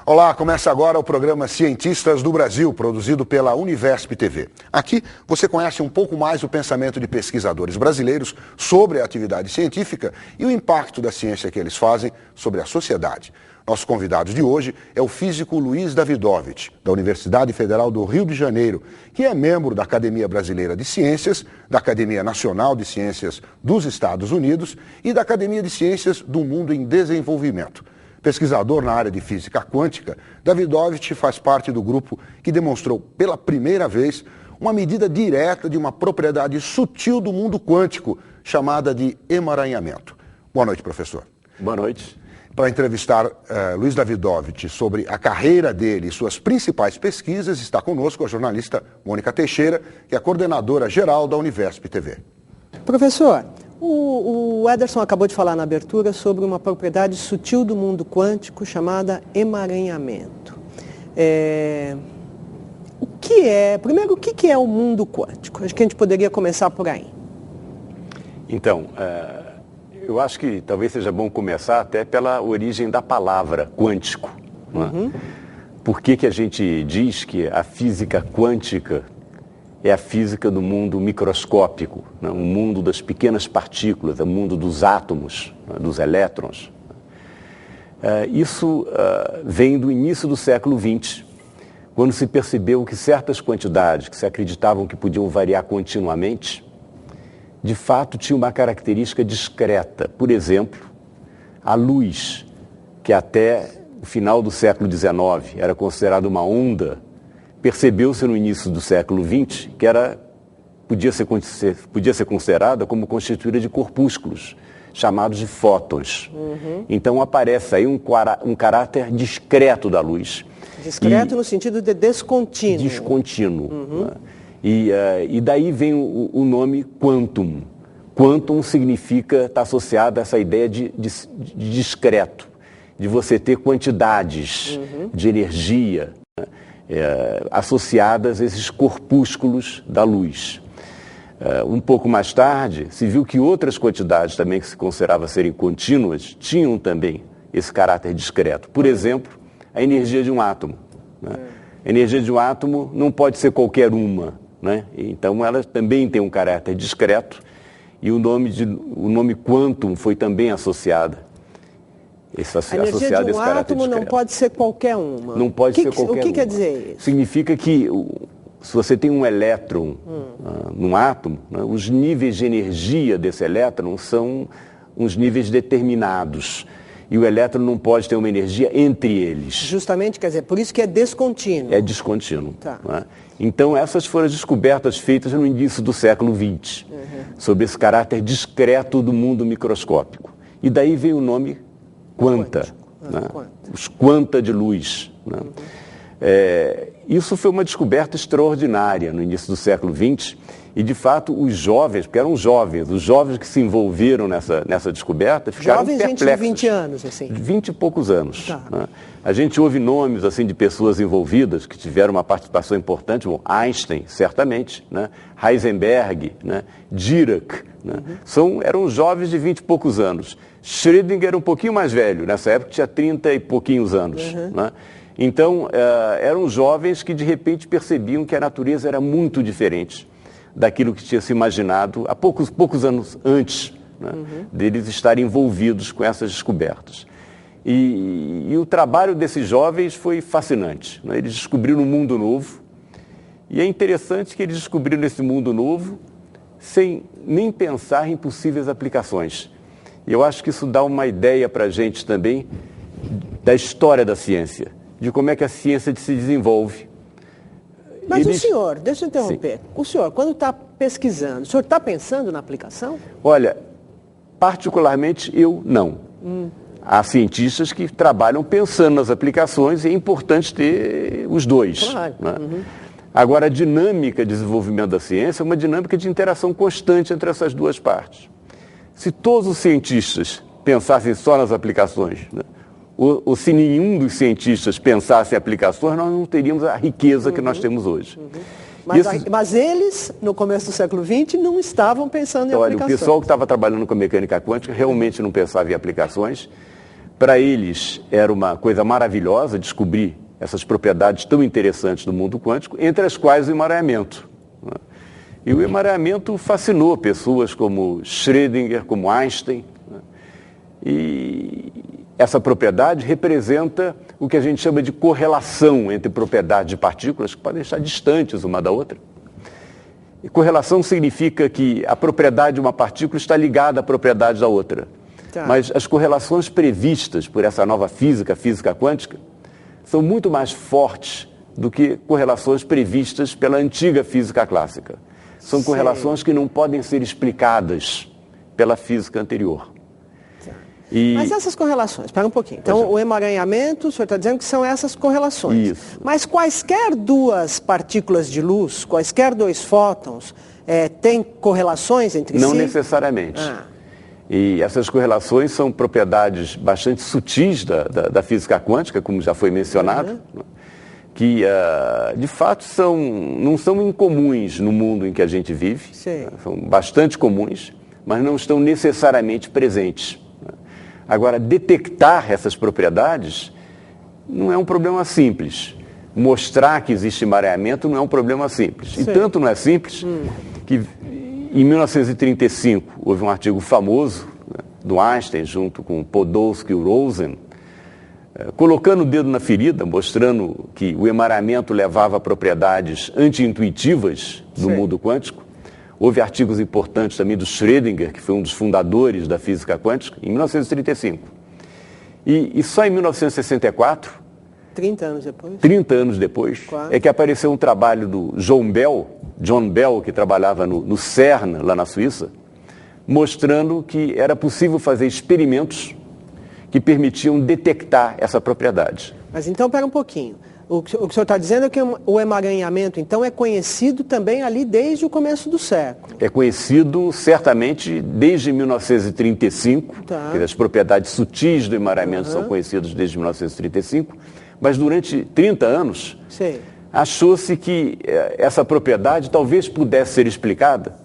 Olá, começa agora o programa Cientistas do Brasil, produzido pela Univesp TV. Aqui você conhece um pouco mais o pensamento de pesquisadores brasileiros sobre a atividade científica e o impacto da ciência que eles fazem sobre a sociedade. Nosso convidado de hoje é o físico Luiz Davidovich, da Universidade Federal do Rio de Janeiro, que é membro da Academia Brasileira de Ciências, da Academia Nacional de Ciências dos Estados Unidos e da Academia de Ciências do Mundo em Desenvolvimento. Pesquisador na área de física quântica, Davidovich faz parte do grupo que demonstrou pela primeira vez uma medida direta de uma propriedade sutil do mundo quântico, chamada de emaranhamento. Boa noite, professor. Boa noite. Para entrevistar Luiz Davidovich sobre a carreira dele e suas principais pesquisas, está conosco a jornalista Mônica Teixeira, que é a coordenadora geral da Univesp TV. Professor, o Ederson acabou de falar na abertura sobre uma propriedade sutil do mundo quântico chamada emaranhamento. Primeiro, o que é o mundo quântico? Acho que a gente poderia começar por aí. Então, eu acho que talvez seja bom começar até pela origem da palavra quântico. Não é? Por que a gente diz que a física quântica é a física do mundo microscópico, né? O mundo das pequenas partículas, o mundo dos átomos, né? Dos elétrons. Isso vem do início do século XX, quando se percebeu que certas quantidades que se acreditavam que podiam variar continuamente, de fato tinham uma característica discreta. Por exemplo, a luz, que até o final do século XIX era considerada uma onda, percebeu-se no início do século XX que podia ser considerada como constituída de corpúsculos, chamados de fótons. Então aparece aí um caráter discreto da luz. Discreto no sentido de descontínuo. Descontínuo. Né? E daí vem o nome quantum. Quantum significa, está associado a essa ideia de discreto, de você ter quantidades de energia, né? Associadas a esses corpúsculos da luz. Um pouco mais tarde, se viu que outras quantidades também que se considerava serem contínuas tinham também esse caráter discreto. Por exemplo, a energia de um átomo. Né? A energia de um átomo não pode ser qualquer uma, né? Então ela também tem um caráter discreto e o nome quantum foi também associado. A energia de um átomo não pode ser qualquer uma. Não pode ser qualquer uma. O que quer dizer isso? Significa que se você tem um elétron num átomo, né, os níveis de energia desse elétron são uns níveis determinados. E o elétron não pode ter uma energia entre eles. Justamente, quer dizer, por isso que é descontínuo. É descontínuo. Tá. Né? Então, essas foram as descobertas feitas no início do século XX, sobre esse caráter discreto do mundo microscópico. E daí veio o nome quanta, né? Os quanta de luz. Né? Isso foi uma descoberta extraordinária no início do século XX e, de fato, os jovens, porque eram jovens, os jovens que se envolveram nessa descoberta ficaram perplexos. Jovens, gente de 20 anos, assim? 20 e poucos anos. Tá. Né? A gente ouve nomes assim, de pessoas envolvidas que tiveram uma participação importante, bom, Einstein, certamente, né? Heisenberg, né? Dirac, né? Eram jovens de 20 e poucos anos. Schrödinger era um pouquinho mais velho, nessa época tinha 30 e pouquinhos anos. Né? Então, eram jovens que de repente percebiam que a natureza era muito diferente daquilo que tinha se imaginado há poucos anos antes, né? Deles estarem envolvidos com essas descobertas. E o trabalho desses jovens foi fascinante. Né? Eles descobriram um mundo novo e é interessante que eles descobriram esse mundo novo sem nem pensar em possíveis aplicações. E eu acho que isso dá uma ideia para a gente também da história da ciência, de como é que a ciência se desenvolve. Mas o senhor, deixa eu interromper, sim. O senhor, quando está pesquisando, o senhor está pensando na aplicação? Olha, particularmente eu não. Há cientistas que trabalham pensando nas aplicações e é importante ter os dois. Claro. Né? Agora, a dinâmica de desenvolvimento da ciência é uma dinâmica de interação constante entre essas duas partes. Se todos os cientistas pensassem só nas aplicações, né? ou se nenhum dos cientistas pensasse em aplicações, nós não teríamos a riqueza que nós temos hoje. Mas eles, no começo do século XX, não estavam pensando em aplicações. Olha, o pessoal que estava trabalhando com a mecânica quântica realmente não pensava em aplicações, Para eles era uma coisa maravilhosa descobrir essas propriedades tão interessantes do mundo quântico, entre as quais o emaranhamento. E o emaranhamento fascinou pessoas como Schrödinger, como Einstein. E essa propriedade representa o que a gente chama de correlação entre propriedades de partículas que podem estar distantes uma da outra. E correlação significa que a propriedade de uma partícula está ligada à propriedade da outra. Tá. Mas as correlações previstas por essa nova física, física quântica, são muito mais fortes do que correlações previstas pela antiga física clássica. São correlações que não podem ser explicadas pela física anterior. Mas essas correlações, espera um pouquinho. Então, o emaranhamento, o senhor está dizendo que são essas correlações. Isso. Mas quaisquer duas partículas de luz, quaisquer dois fótons, têm correlações entre si? Não necessariamente. E essas correlações são propriedades bastante sutis da física quântica, como já foi mencionado, que, de fato, não são incomuns no mundo em que a gente vive. São bastante comuns, mas não estão necessariamente presentes. Agora, detectar essas propriedades não é um problema simples. Mostrar que existe emaranhamento não é um problema simples. E tanto não é simples que, em 1935, houve um artigo famoso, do Einstein, junto com Podolsky e Rosen, colocando o dedo na ferida, mostrando que o emaranhamento levava a propriedades anti-intuitivas do mundo quântico. Houve artigos importantes também do Schrödinger, que foi um dos fundadores da física quântica, em 1935. E só em 1964, 30 anos depois, 30 anos depois, é que apareceu um trabalho do John Bell, que trabalhava no CERN, lá na Suíça, mostrando que era possível fazer experimentos que permitiam detectar essa propriedade. Mas então, pera um pouquinho. O que o senhor está dizendo é que o emaranhamento, então, é conhecido também ali desde o começo do século. É conhecido, certamente, desde 1935. Que as propriedades sutis do emaranhamento são conhecidas desde 1935. Mas durante 30 anos, achou-se que essa propriedade talvez pudesse ser explicada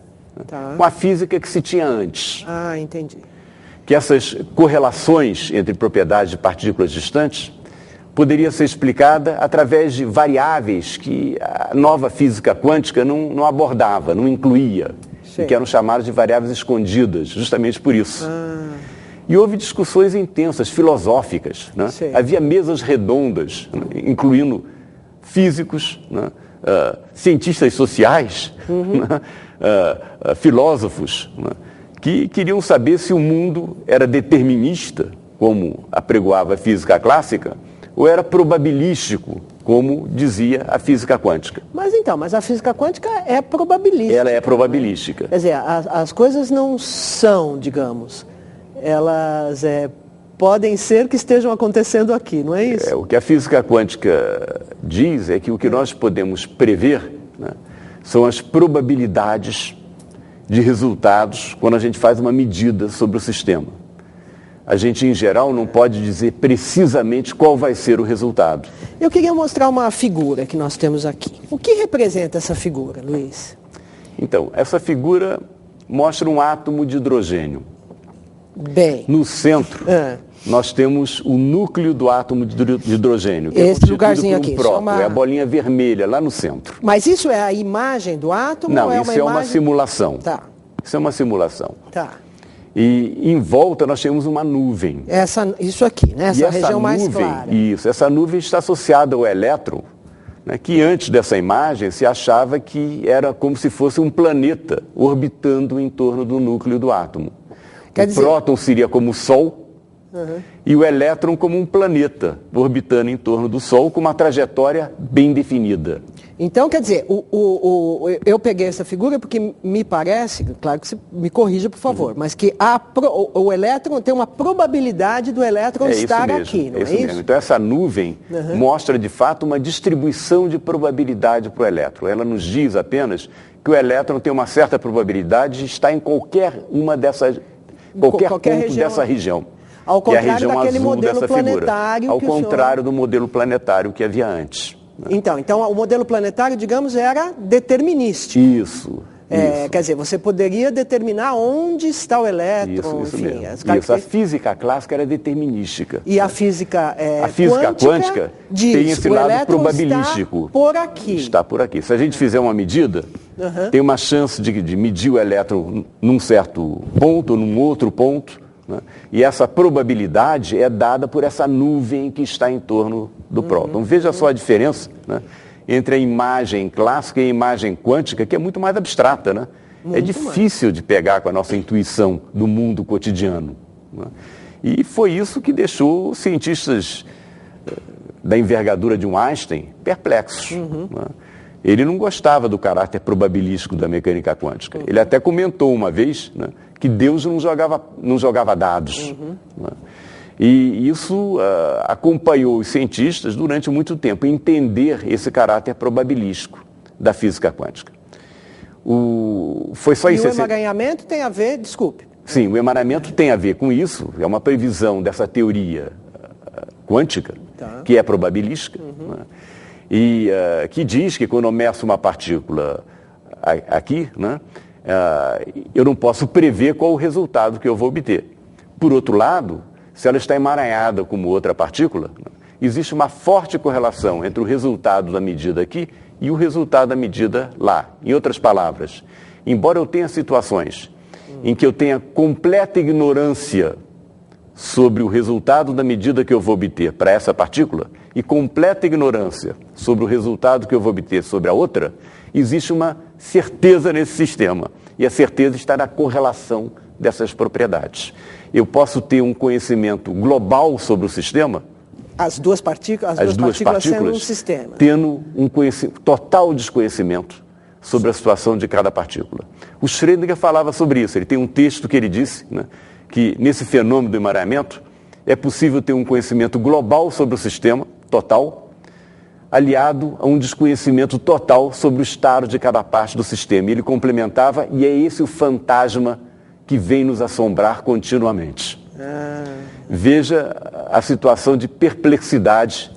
com a física que se tinha antes. Ah, entendi. Que essas correlações entre propriedades de partículas distantes poderia ser explicada através de variáveis que a nova física quântica não abordava, não incluía, e que eram chamadas de variáveis escondidas, justamente por isso. E houve discussões intensas, filosóficas. Havia mesas redondas, incluindo físicos, cientistas sociais, filósofos, que queriam saber se o mundo era determinista, como apregoava a física clássica, ou era probabilístico, como dizia a física quântica. Mas a física quântica é probabilística. Ela é probabilística. Quer dizer, as coisas não são, digamos, elas podem ser que estejam acontecendo aqui, não é isso? O que a física quântica diz é que o que nós podemos prever são as probabilidades de resultados quando a gente faz uma medida sobre o sistema. A gente, em geral, não pode dizer precisamente qual vai ser o resultado. Eu queria mostrar uma figura que nós temos aqui. O que representa essa figura, Luiz? Então, essa figura mostra um átomo de hidrogênio. Bem. No centro, nós temos o núcleo do átomo de hidrogênio, que esse lugarzinho aqui, próton, é a bolinha vermelha lá no centro. Mas isso é a imagem do átomo? Não, ou isso é uma simulação. Isso é uma simulação. E em volta nós temos uma nuvem. Isso aqui, né? Essa região mais clara. Isso, essa nuvem está associada ao elétron, que antes dessa imagem se achava que era como se fosse um planeta orbitando em torno do núcleo do átomo. O próton seria como o Sol e o elétron como um planeta orbitando em torno do Sol com uma trajetória bem definida. Então, quer dizer, eu peguei essa figura porque me parece, claro que você me corrija, por favor, mas que o elétron tem uma probabilidade do elétron estar aqui, não é isso? Mesmo. Então, essa nuvem mostra, de fato, uma distribuição de probabilidade para o elétron. Ela nos diz apenas que o elétron tem uma certa probabilidade de estar em qualquer ponto dessa região. Ao contrário daquele modelo planetário. Ao contrário do modelo planetário que havia antes. Então o modelo planetário, digamos, era determinístico. Isso. Quer dizer, você poderia determinar onde está o elétron, isso enfim. mesmo. Isso, a física clássica era determinística. E a física quântica tem esse lado probabilístico. Está por aqui. Está por aqui. Se a gente fizer uma medida, tem uma chance de medir o elétron num certo ponto ou num outro ponto, né? E essa probabilidade é dada por essa nuvem que está em torno do próton. Veja só a diferença, né, entre a imagem clássica e a imagem quântica, que é muito mais abstrata, né? É difícil de pegar com a nossa intuição do mundo cotidiano, né? E foi isso que deixou os cientistas da envergadura de um Einstein perplexos, né? Ele não gostava do caráter probabilístico da mecânica quântica. Ele até comentou uma vez, né, que Deus não jogava dados, né? E isso acompanhou os cientistas durante muito tempo, entender esse caráter probabilístico da física quântica. Foi só isso. E o emaranhamento tem a ver, desculpe. Sim, o emaranhamento tem a ver com isso, é uma previsão dessa teoria quântica, que é probabilística, né? E que diz que quando eu meço uma partícula aqui, né, eu não posso prever qual o resultado que eu vou obter. Por outro lado, se ela está emaranhada como outra partícula, existe uma forte correlação entre o resultado da medida aqui e o resultado da medida lá. Em outras palavras, embora eu tenha situações em que eu tenha completa ignorância sobre o resultado da medida que eu vou obter para essa partícula e completa ignorância sobre o resultado que eu vou obter sobre a outra, existe uma certeza nesse sistema. E a certeza está na correlação dessas propriedades. Eu posso ter um conhecimento global sobre o sistema, as duas partículas sendo um sistema, tendo um total desconhecimento sobre a situação de cada partícula. O Schrödinger falava sobre isso. Ele tem um texto que ele disse, né, que nesse fenômeno do emaranhamento é possível ter um conhecimento global sobre o sistema, total, aliado a um desconhecimento total sobre o estado de cada parte do sistema. E ele complementava, e é esse o fantasma que vem nos assombrar continuamente. Veja a situação de perplexidade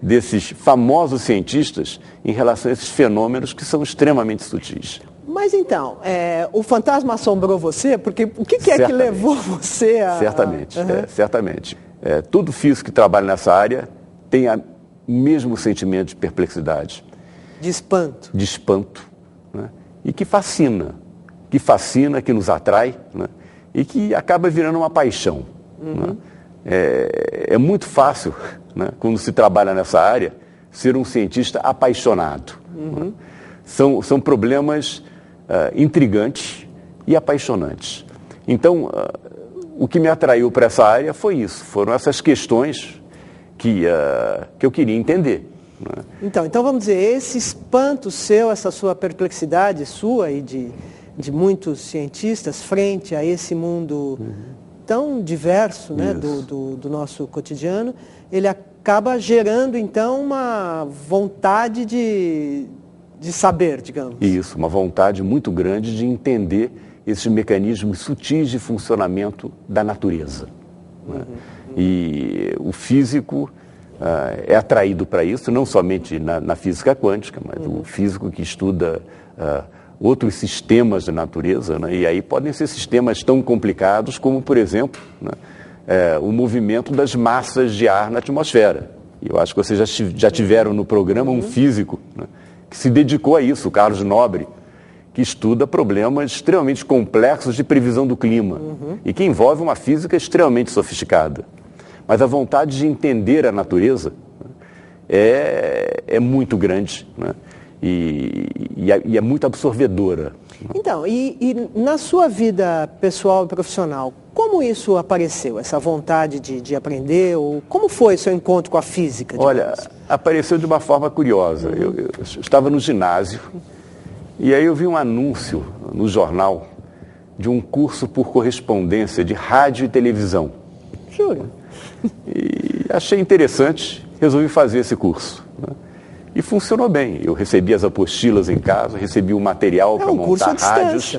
desses famosos cientistas em relação a esses fenômenos que são extremamente sutis. Mas então, o fantasma assombrou você? Porque o que é que levou você a... Certamente, certamente. Todo físico que trabalha nessa área tem o mesmo sentimento de perplexidade. De espanto. De espanto, né? E que fascina, que nos atrai, né? E que acaba virando uma paixão. Né? É muito fácil, né, quando se trabalha nessa área, ser um cientista apaixonado. Né? São problemas intrigantes e apaixonantes. Então, o que me atraiu para essa área foi isso, foram essas questões que eu queria entender. Né? Então vamos dizer, esse espanto seu, essa sua perplexidade sua e de muitos cientistas frente a esse mundo tão diverso, né, do nosso cotidiano, ele acaba gerando então uma vontade de saber, digamos. Isso, uma vontade muito grande de entender esses mecanismos sutis de funcionamento da natureza. Né? E o físico é atraído para isso, não somente na física quântica, mas o físico que estuda outros sistemas da natureza, né? E aí podem ser sistemas tão complicados como, por exemplo, né, o movimento das massas de ar na atmosfera. E eu acho que vocês já tiveram no programa um físico, né, que se dedicou a isso, o Carlos Nobre, que estuda problemas extremamente complexos de previsão do clima e que envolve uma física extremamente sofisticada. Mas a vontade de entender a natureza, né, é muito grande, né? E é muito absorvedora. Então, e na sua vida pessoal e profissional, como isso apareceu, essa vontade de aprender? Ou como foi seu encontro com a física? Olha, apareceu de uma forma curiosa. Eu estava no ginásio e aí eu vi um anúncio no jornal de um curso por correspondência de rádio e televisão. Jura? E achei interessante, resolvi fazer esse curso, né? E funcionou bem. Eu recebi as apostilas em casa, recebi o material para montar rádios.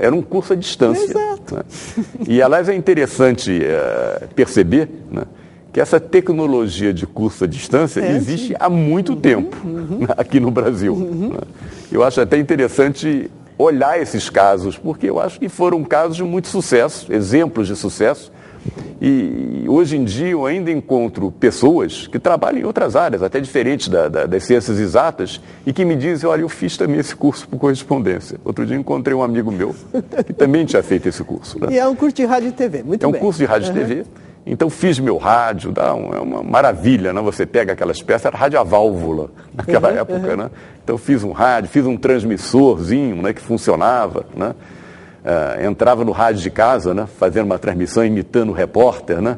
Era um curso à distância. Exato. Né? E, aliás, é interessante perceber, né, que essa tecnologia de curso à distância existe há muito tempo aqui no Brasil. Né? Eu acho até interessante olhar esses casos, porque eu acho que foram casos de muito sucesso, exemplos de sucesso. E hoje em dia eu ainda encontro pessoas que trabalham em outras áreas, até diferentes das ciências exatas, e que me dizem, olha, eu fiz também esse curso por correspondência. Outro dia encontrei um amigo meu que também tinha feito esse curso. Né? E é um curso de rádio e TV, muito bem. É um curso de rádio e TV. Então fiz meu rádio, é uma maravilha, né? Você pega aquelas peças, era rádio a válvula naquela época, né? Então fiz um rádio, fiz um transmissorzinho, né, que funcionava, né? Entrava no rádio de casa, né, fazendo uma transmissão, imitando o repórter, né?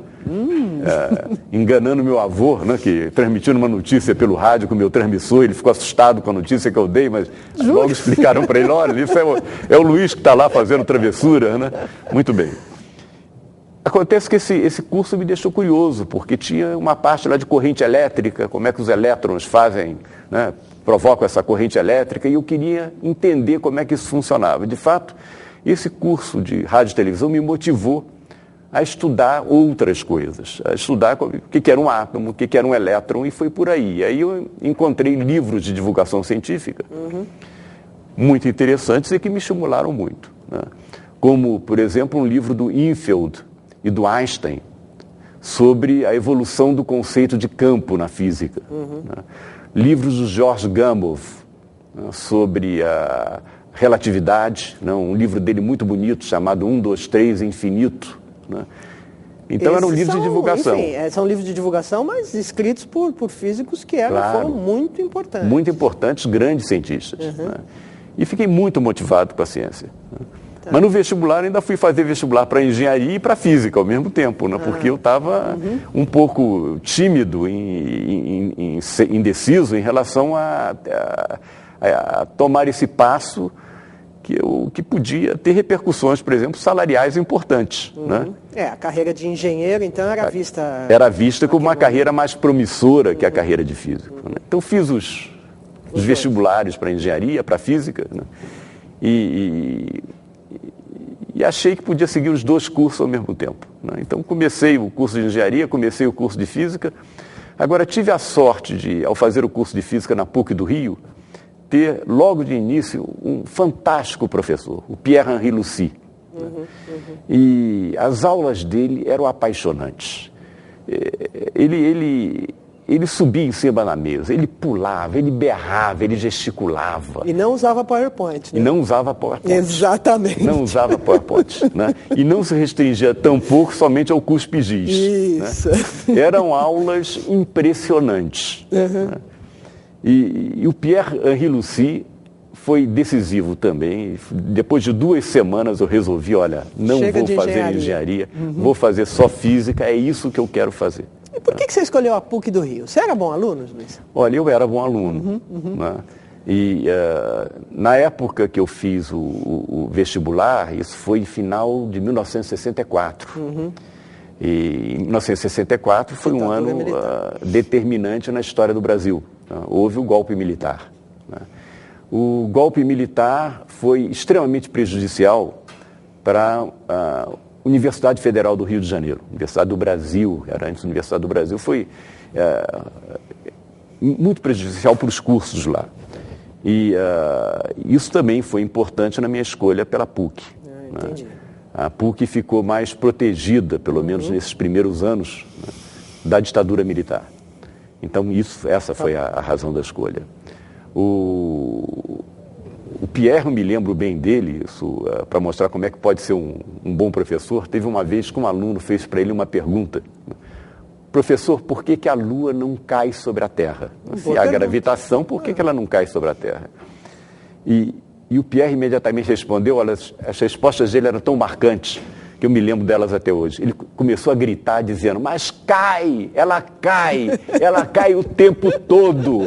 Enganando meu avô, né, que transmitindo uma notícia pelo rádio com o meu transmissor, ele ficou assustado com a notícia que eu dei, mas logo explicaram para ele, olha, isso é o Luiz que está lá fazendo travessura, né? Muito bem. Acontece que esse curso me deixou curioso, porque tinha uma parte lá de corrente elétrica, como é que os elétrons fazem, né, provocam essa corrente elétrica, e eu queria entender como é que isso funcionava. De fato, esse curso de rádio e televisão me motivou a estudar outras coisas, a estudar o que era um átomo, o que era um elétron, e foi por aí. Aí eu encontrei livros de divulgação científica muito interessantes e que me estimularam muito, né? Como, por exemplo, um livro do Infield e do Einstein sobre a evolução do conceito de campo na física. Né? Livros do George Gamow, né, sobre a relatividade, né? Um livro dele muito bonito chamado 1, 2, 3, Infinito. Né? Então eram livros de divulgação. Enfim, são livros de divulgação, mas escritos por físicos que foram muito importantes. Muito importantes, grandes cientistas. Né? E fiquei muito motivado com a ciência. Né? Mas no vestibular ainda fui fazer vestibular para engenharia e para física ao mesmo tempo, né? Porque eu estava um pouco tímido, indeciso em relação a tomar esse passo que podia ter repercussões, por exemplo, salariais importantes. Né? A carreira de engenheiro, então, era vista... Era vista como uma carreira mais promissora que a carreira de físico. Né? Então fiz os vestibulares para engenharia, para física, né? E achei que podia seguir os dois cursos ao mesmo tempo. Né? Então comecei o curso de engenharia, comecei o curso de física. Agora tive a sorte de, ao fazer o curso de física na PUC do Rio, ter logo de início um fantástico professor, o Pierre-Henri Lucy. E as aulas dele eram apaixonantes. Ele subia em cima da mesa, ele pulava, ele berrava, ele gesticulava. E não usava PowerPoint, né? E não usava PowerPoint. Exatamente. Não usava PowerPoint. Né? E não se restringia tampouco somente ao cuspe-giz. Isso. Né? Eram aulas impressionantes. Né? E o Pierre-Henri Lucy foi decisivo também. Depois de 2 semanas eu resolvi, olha, não vou fazer engenharia, vou fazer só física, é isso que eu quero fazer. E por que você escolheu a PUC do Rio? Você era bom aluno, Luiz? Olha, eu era bom aluno. Né? E na época que eu fiz o vestibular, isso foi final de 1964. E em 1964 foi um ano determinante na história do Brasil. Houve o golpe militar. Né? O golpe militar foi extremamente prejudicial para a Universidade Federal do Rio de Janeiro. Universidade do Brasil, era antes da Universidade do Brasil, foi muito prejudicial para os cursos lá. E isso também foi importante na minha escolha pela PUC. Entendi. Né? A PUC ficou mais protegida, pelo menos nesses primeiros anos, né, da ditadura militar. Então, essa foi a razão da escolha. O Pierre, eu me lembro bem dele, para mostrar como é que pode ser um bom professor. Teve uma vez que um aluno fez para ele uma pergunta. Professor, por que a Lua não cai sobre a Terra? Se há gravitação, por que ela não cai sobre a Terra? E o Pierre imediatamente respondeu, olha, as respostas dele eram tão marcantes, que eu me lembro delas até hoje. Ele começou a gritar dizendo, mas ela cai o tempo todo.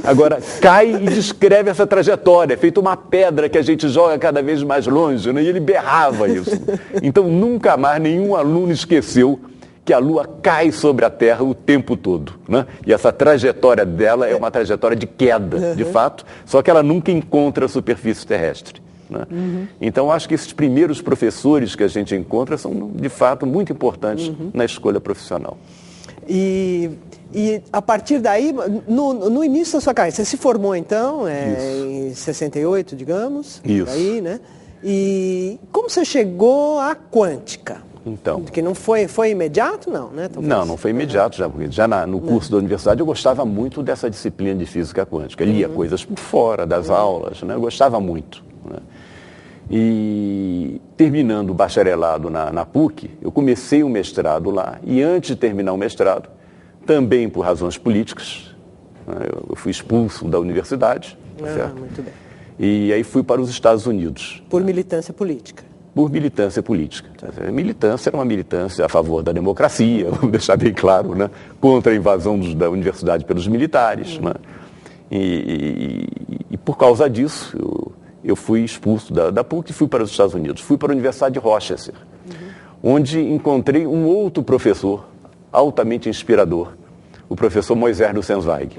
Agora, cai e descreve essa trajetória, é feito uma pedra que a gente joga cada vez mais longe, né? E ele berrava isso. Então, nunca mais nenhum aluno esqueceu que a Lua cai sobre a Terra o tempo todo. Né? E essa trajetória dela é uma trajetória de queda, de fato, só que ela nunca encontra a superfície terrestre. Né? Então, acho que esses primeiros professores que a gente encontra são, de fato, muito importantes na escolha profissional. E a partir daí, no início da sua carreira, você se formou então, em 68, digamos. Isso. Aí, né? E como você chegou à quântica? Então. Porque não foi imediato, não, né? Não foi imediato, porque já no curso da universidade eu gostava muito dessa disciplina de física quântica. Eu lia coisas por fora das aulas, né? Eu gostava muito. Né? E terminando o bacharelado na PUC, eu comecei o mestrado lá. E antes de terminar o mestrado, também por razões políticas, né? Eu fui expulso da universidade. Certo? Muito bem. E aí fui para os Estados Unidos. Por militância política. Por militância política. A militância era uma militância a favor da democracia, vamos deixar bem claro, né? Contra a invasão da universidade pelos militares. Né? E por causa disso, eu fui expulso da PUC e fui para os Estados Unidos. Fui para a Universidade de Rochester, onde encontrei um outro professor altamente inspirador, o professor Moisés Nussenzweig,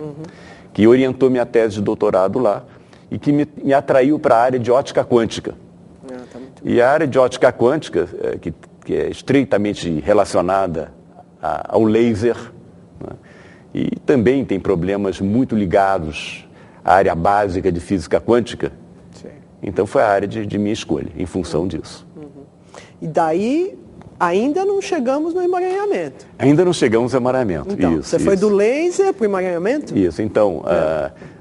que orientou minha tese de doutorado lá e que me atraiu para a área de ótica quântica. E a área de ótica quântica, que é estreitamente relacionada ao laser, né? E também tem problemas muito ligados à área básica de física quântica. Sim. Então foi a área de minha escolha, em função disso. E daí ainda não chegamos no emaranhamento. Ainda não chegamos ao emaranhamento. Então, você foi do laser para o emaranhamento? Isso, então,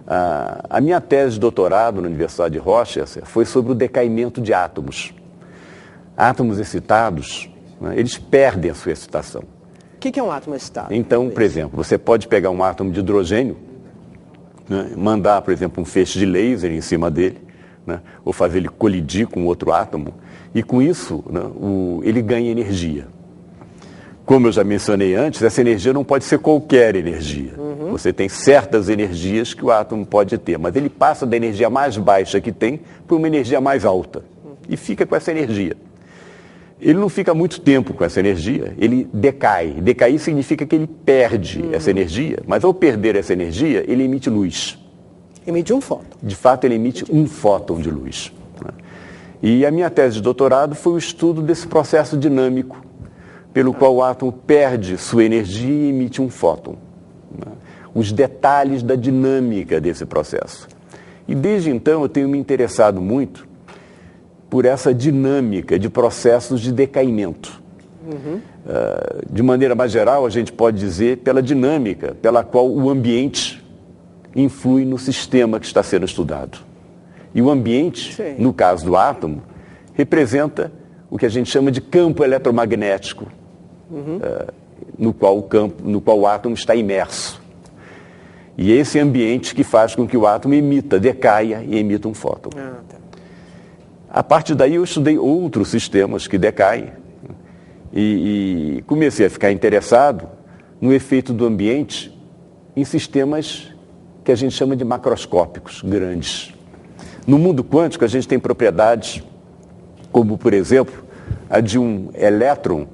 a minha tese de doutorado na Universidade de Rochester foi sobre o decaimento de átomos. Átomos excitados, né, eles perdem a sua excitação. O que é um átomo excitado? Então, por exemplo, você pode pegar um átomo de hidrogênio, né, mandar, por exemplo, um feixe de laser em cima dele, né, ou fazer ele colidir com outro átomo, e com isso, né, ele ganha energia. Como eu já mencionei antes, essa energia não pode ser qualquer energia. Você tem certas energias que o átomo pode ter, mas ele passa da energia mais baixa que tem para uma energia mais alta e fica com essa energia. Ele não fica muito tempo com essa energia, ele decai. Decair significa que ele perde essa energia, mas ao perder essa energia, ele emite luz. Emite um fóton. De fato, ele emite um fóton de luz. E a minha tese de doutorado foi o estudo desse processo dinâmico, pelo qual o átomo perde sua energia e emite um fóton. Os detalhes da dinâmica desse processo. E desde então eu tenho me interessado muito por essa dinâmica de processos de decaimento. De maneira mais geral, a gente pode dizer pela dinâmica pela qual o ambiente influi no sistema que está sendo estudado. E o ambiente, sim, no caso do átomo, representa o que a gente chama de campo eletromagnético, no qual o átomo está imerso. E é esse ambiente que faz com que o átomo decaia e emita um fóton. A partir daí eu estudei outros sistemas que decaem e comecei a ficar interessado no efeito do ambiente em sistemas que a gente chama de macroscópicos, grandes. No mundo quântico a gente tem propriedades como, por exemplo, a de um elétron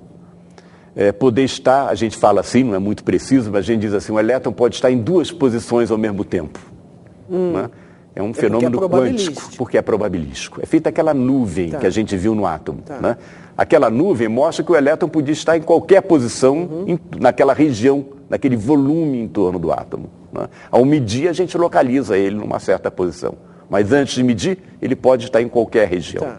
poder estar, a gente fala assim, não é muito preciso, mas a gente diz assim, um elétron pode estar em duas posições ao mesmo tempo. Né? É um fenômeno quântico, porque é probabilístico. É feita aquela nuvem que a gente viu no átomo. Né? Aquela nuvem mostra que o elétron podia estar em qualquer posição, naquela região, naquele volume em torno do átomo. Né? Ao medir, a gente localiza ele numa certa posição. Mas antes de medir, ele pode estar em qualquer região.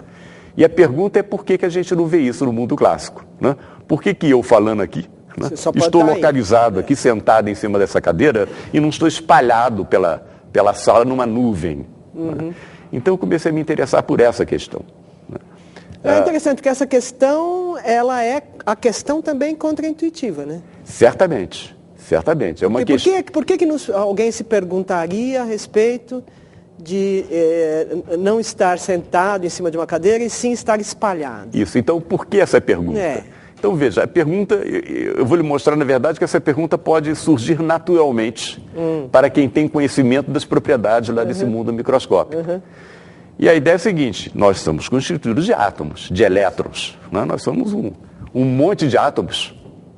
E a pergunta é por que a gente não vê isso no mundo clássico? Né? Por que eu falando aqui, né, estou localizado aqui, sentado em cima dessa cadeira, e não estou espalhado pela sala numa nuvem? Né? Então eu comecei a me interessar por essa questão. Né? É interessante, porque essa questão, ela é a questão também contraintuitiva, né? Certamente, certamente. É uma questão... Por que alguém se perguntaria a respeito de não estar sentado em cima de uma cadeira e sim estar espalhado? Isso, então por que essa pergunta? Então veja, a pergunta, eu vou lhe mostrar na verdade que essa pergunta pode surgir naturalmente para quem tem conhecimento das propriedades lá desse mundo microscópico. E a ideia é a seguinte, nós somos constituídos de átomos, de elétrons, né? Nós somos um monte de átomos.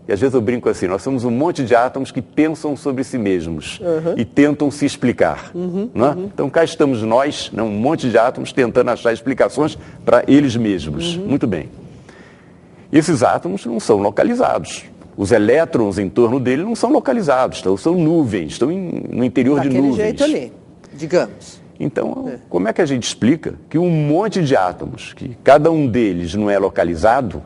E às vezes eu brinco assim, nós somos um monte de átomos que pensam sobre si mesmos e tentam se explicar. Né? Então cá estamos nós, né, um monte de átomos tentando achar explicações para eles mesmos. Muito bem. Esses átomos não são localizados. Os elétrons em torno dele não são localizados, são nuvens, estão no interior de nuvens. Daquele jeito ali, digamos. Então, como é que a gente explica que um monte de átomos, que cada um deles não é localizado,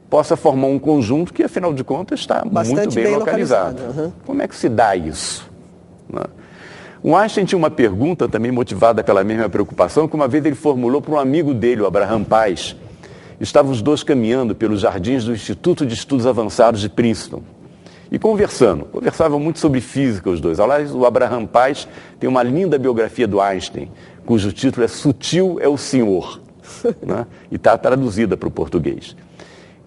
possa formar um conjunto que, afinal de contas, está bastante muito bem localizado? Uhum. Como é que se dá isso? O Einstein tinha uma pergunta também motivada pela mesma preocupação, que uma vez ele formulou para um amigo dele, o Abraham Pais. Estavam os dois caminhando pelos jardins do Instituto de Estudos Avançados de Princeton e conversavam muito sobre física os dois. Aliás, o Abraham Pais tem uma linda biografia do Einstein, cujo título é Sutil é o Senhor, né? E está traduzida para o português.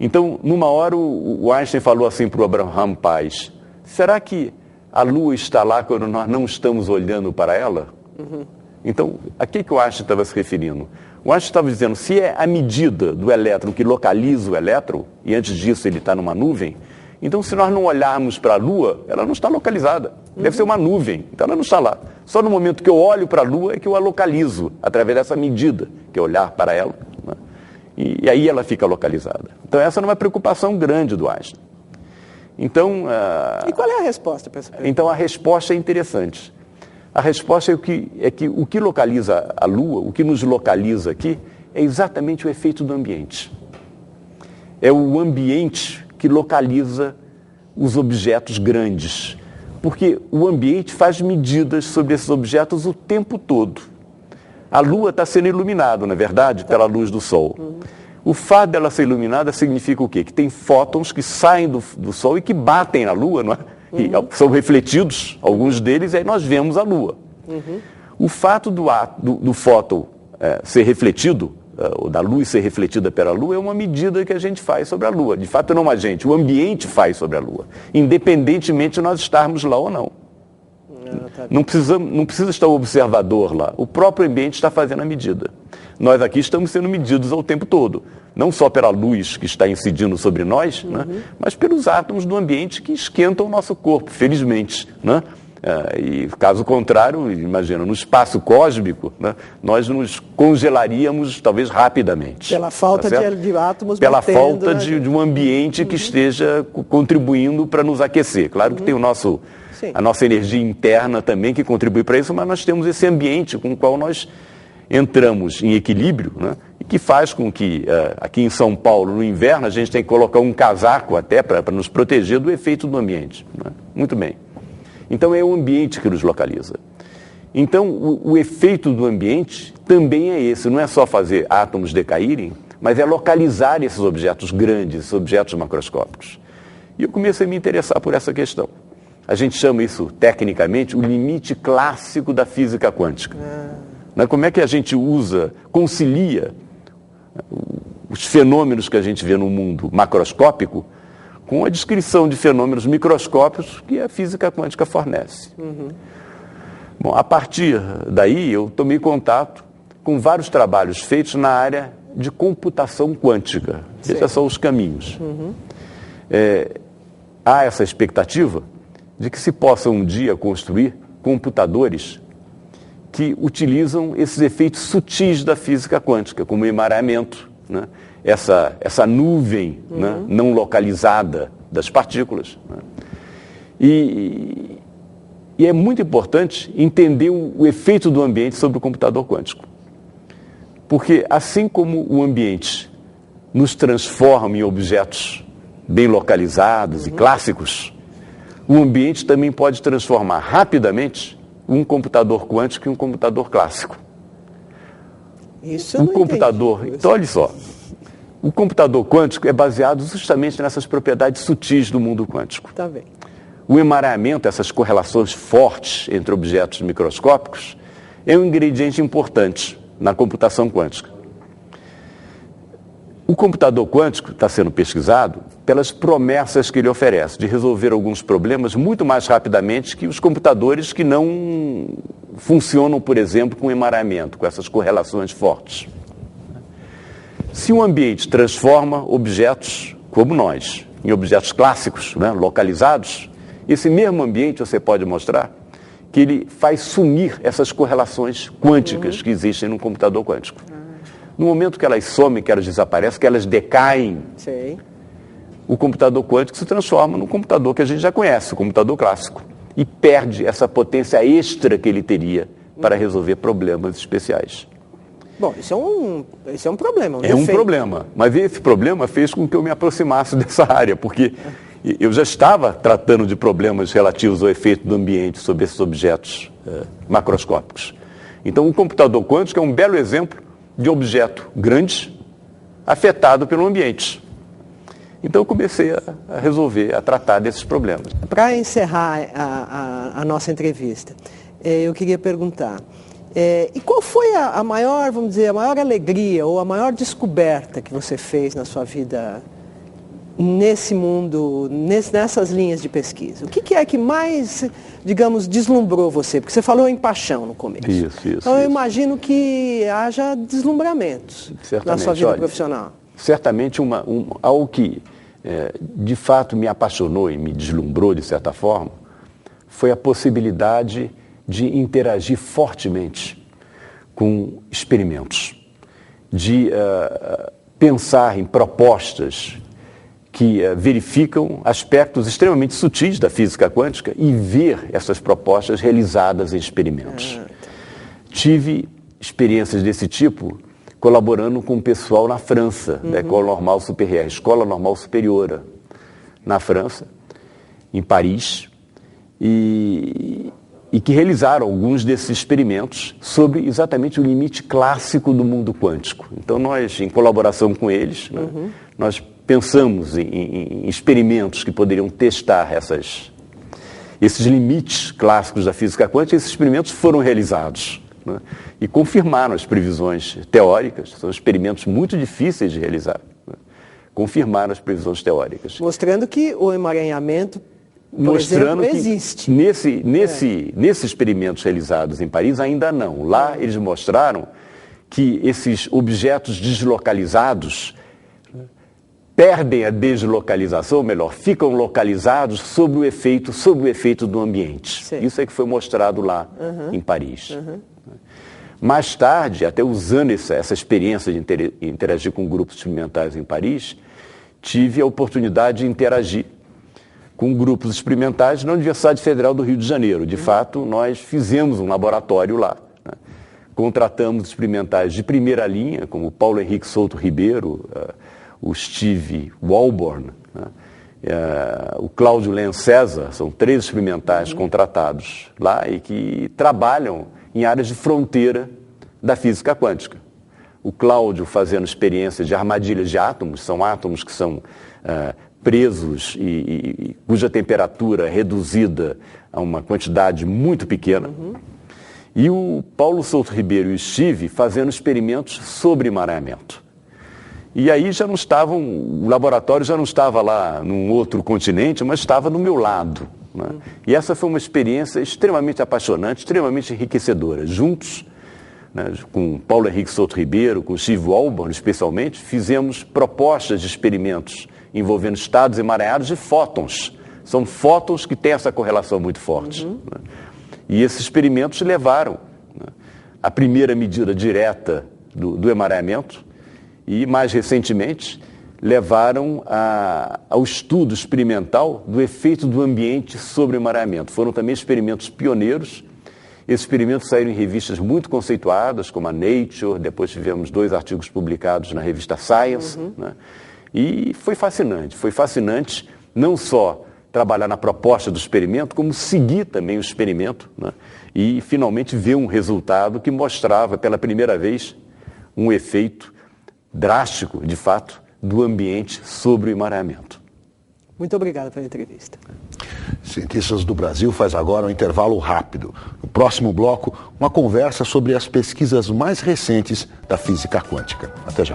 Então, numa hora, o Einstein falou assim para o Abraham Pais: será que a Lua está lá quando nós não estamos olhando para ela? Uhum. Então, a que o Einstein estava se referindo? O Einstein estava dizendo, se é a medida do elétron que localiza o elétron, e antes disso ele está numa nuvem, então se nós não olharmos para a Lua, ela não está localizada. Deve ser uma nuvem, então ela não está lá. Só no momento que eu olho para a Lua é que eu a localizo, através dessa medida, que é olhar para ela, né? E aí ela fica localizada. Então essa era uma preocupação grande do Einstein. Então, e qual é a resposta para essa pergunta? Então a resposta é interessante. A resposta é que o que localiza a Lua, o que nos localiza aqui, é exatamente o efeito do ambiente. É o ambiente que localiza os objetos grandes. Porque o ambiente faz medidas sobre esses objetos o tempo todo. A Lua está sendo iluminada, não é verdade, pela luz do Sol. O fato dela ser iluminada significa o quê? Que tem fótons que saem do Sol e que batem na Lua, não é? E são refletidos, alguns deles, e aí nós vemos a Lua. O fato do fóton ser refletido, ou da luz ser refletida pela Lua, é uma medida que a gente faz sobre a Lua. De fato, não a gente, o ambiente faz sobre a Lua, independentemente de nós estarmos lá ou não. Não precisa estar o observador lá, o próprio ambiente está fazendo a medida. Nós aqui estamos sendo medidos ao tempo todo, não só pela luz que está incidindo sobre nós, né, mas pelos átomos do ambiente que esquentam o nosso corpo, felizmente, né? E caso contrário, imagina, no espaço cósmico, né, nós nos congelaríamos talvez rapidamente. Pela falta tá de átomos Pela batendo, falta né? de um ambiente que esteja contribuindo para nos aquecer. Claro que tem a nossa energia interna também que contribui para isso, mas nós temos esse ambiente com o qual nós entramos em equilíbrio, né, e que faz com que aqui em São Paulo, no inverno, a gente tem que colocar um casaco até para nos proteger do efeito do ambiente. Né? Muito bem. Então é o ambiente que nos localiza. Então o efeito do ambiente também é esse, não é só fazer átomos decaírem, mas é localizar esses objetos grandes, esses objetos macroscópicos. E eu comecei a me interessar por essa questão. A gente chama isso, tecnicamente, o limite clássico da física quântica. Como é que a gente concilia os fenômenos que a gente vê no mundo macroscópico com a descrição de fenômenos microscópicos que a física quântica fornece. Bom, a partir daí eu tomei contato com vários trabalhos feitos na área de computação quântica. Veja só os caminhos. Há essa expectativa de que se possa um dia construir computadores que utilizam esses efeitos sutis da física quântica, como o emaranhamento, né? essa nuvem, né, não localizada das partículas. Né? E é muito importante entender o efeito do ambiente sobre o computador quântico. Porque assim como o ambiente nos transforma em objetos bem localizados e clássicos, o ambiente também pode transformar rapidamente um computador quântico em um computador clássico. Isso eu não entendi. Então, olha só. O computador quântico é baseado justamente nessas propriedades sutis do mundo quântico. Tá bem. O emaranhamento, essas correlações fortes entre objetos microscópicos, é um ingrediente importante na computação quântica. O computador quântico está sendo pesquisado pelas promessas que ele oferece de resolver alguns problemas muito mais rapidamente que os computadores que não funcionam, por exemplo, com emaranhamento, com essas correlações fortes. Se o ambiente transforma objetos como nós em objetos clássicos, né, localizados, esse mesmo ambiente você pode mostrar que ele faz sumir essas correlações quânticas que existem no computador quântico. No momento que elas somem, que elas desaparecem, que elas decaem, o computador quântico se transforma num computador que a gente já conhece, o computador clássico, e perde essa potência extra que ele teria para resolver problemas especiais. Bom, isso é um problema, É um problema, mas esse problema fez com que eu me aproximasse dessa área, porque eu já estava tratando de problemas relativos ao efeito do ambiente sobre esses objetos macroscópicos. Então, o computador quântico é um belo exemplo de objeto grande afetado pelo ambiente. Então, eu comecei a resolver, a tratar desses problemas. Para encerrar a nossa entrevista, eu queria perguntar, e qual foi a maior, vamos dizer, a maior alegria ou a maior descoberta que você fez na sua vida nesse mundo, nessas linhas de pesquisa? O que é que mais, digamos, deslumbrou você? Porque você falou em paixão no começo. Isso. Então eu imagino que haja deslumbramentos na sua vida profissional. Certamente algo que de fato me apaixonou e me deslumbrou de certa forma foi a possibilidade de interagir fortemente com experimentos, de pensar em propostas que verificam aspectos extremamente sutis da física quântica e ver essas propostas realizadas em experimentos. Tive experiências desse tipo colaborando com o pessoal na França, da École Normale Supérieure, Escola Normal Superior, na França, em Paris, e que realizaram alguns desses experimentos sobre exatamente o limite clássico do mundo quântico. Então, nós, em colaboração com eles, nós pensamos em experimentos que poderiam testar esses limites clássicos da física quântica. Esses experimentos foram realizados, né, e confirmaram as previsões teóricas. São experimentos muito difíceis de realizar, né, confirmaram as previsões teóricas. Mostrando que o emaranhamento, por exemplo, existe. Nesses experimentos realizados em Paris, ainda não. Lá eles mostraram que esses objetos deslocalizados perdem a deslocalização, ou melhor, ficam localizados sob o efeito do ambiente. Sim. Isso é que foi mostrado lá em Paris. Mais tarde, até usando essa experiência de interagir com grupos experimentais em Paris, tive a oportunidade de interagir com grupos experimentais na Universidade Federal do Rio de Janeiro. De fato, nós fizemos um laboratório lá, né? Contratamos experimentais de primeira linha, como o Paulo Henrique Souto Ribeiro, o Steve Walborn, né? O Cláudio Len César. São 3 experimentais contratados lá e que trabalham em áreas de fronteira da física quântica. O Cláudio fazendo experiência de armadilhas de átomos, são átomos que são presos e cuja temperatura é reduzida a uma quantidade muito pequena. E o Paulo Souto Ribeiro e o Steve fazendo experimentos sobre emaranhamento. E aí o laboratório já não estava lá num outro continente, mas estava no meu lado, né? E essa foi uma experiência extremamente apaixonante, extremamente enriquecedora. Juntos, né, com Paulo Henrique Souto Ribeiro, com Steve Walborn especialmente, fizemos propostas de experimentos envolvendo estados emaranhados de fótons. São fótons que têm essa correlação muito forte. Né? E esses experimentos levaram, né, à primeira medida direta do emaranhamento e, mais recentemente, levaram ao estudo experimental do efeito do ambiente sobre o emaranhamento. Foram também experimentos pioneiros. Esses experimentos saíram em revistas muito conceituadas, como a Nature, depois tivemos 2 artigos publicados na revista Science, né? E foi fascinante não só trabalhar na proposta do experimento, como seguir também o experimento, né? E finalmente ver um resultado que mostrava pela primeira vez um efeito drástico, de fato, do ambiente sobre o emaranhamento. Muito obrigado pela entrevista. Cientistas do Brasil faz agora um intervalo rápido. No próximo bloco, uma conversa sobre as pesquisas mais recentes da física quântica. Até já.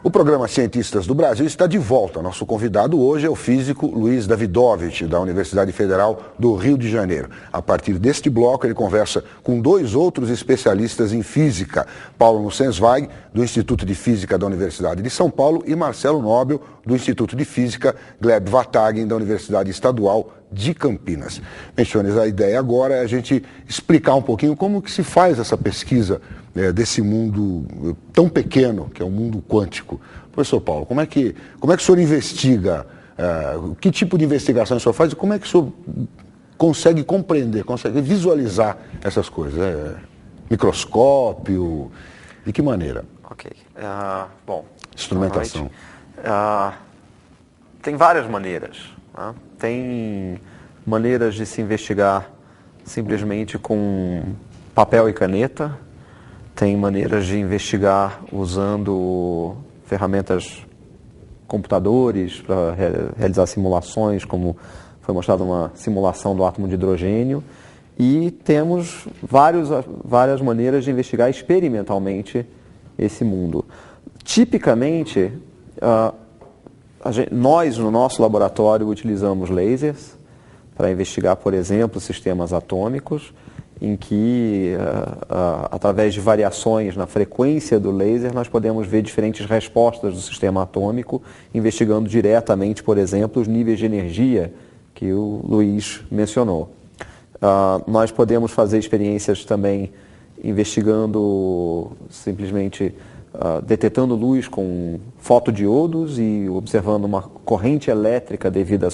O programa Cientistas do Brasil está de volta. Nosso convidado hoje é o físico Luiz Davidovich, da Universidade Federal do Rio de Janeiro. A partir deste bloco, ele conversa com 2 outros especialistas em física, Paulo Nussensweig, do Instituto de Física da Universidade de São Paulo, e Marcelo Nobel, do Instituto de Física Gleb Vatagen, da Universidade Estadual de Campinas. Bem, senhores, a ideia agora é a gente explicar um pouquinho como que se faz essa pesquisa desse mundo tão pequeno, que é o mundo quântico. Professor Paulo, como é que o senhor investiga, que tipo de investigação o senhor faz e como é que o senhor consegue compreender, consegue visualizar essas coisas? Microscópio, de que maneira? Ok. Bom, instrumentação. Tem várias maneiras. Né? Tem maneiras de se investigar simplesmente com papel e caneta. Tem maneiras de investigar usando ferramentas, computadores para realizar simulações, como foi mostrada uma simulação do átomo de hidrogênio. E temos várias maneiras de investigar experimentalmente esse mundo. Tipicamente, nós no nosso laboratório utilizamos lasers para investigar, por exemplo, sistemas atômicos, em que, através de variações na frequência do laser, nós podemos ver diferentes respostas do sistema atômico, investigando diretamente, por exemplo, os níveis de energia que o Luiz mencionou. Nós podemos fazer experiências também investigando, simplesmente detetando luz com fotodiodos e observando uma corrente elétrica devido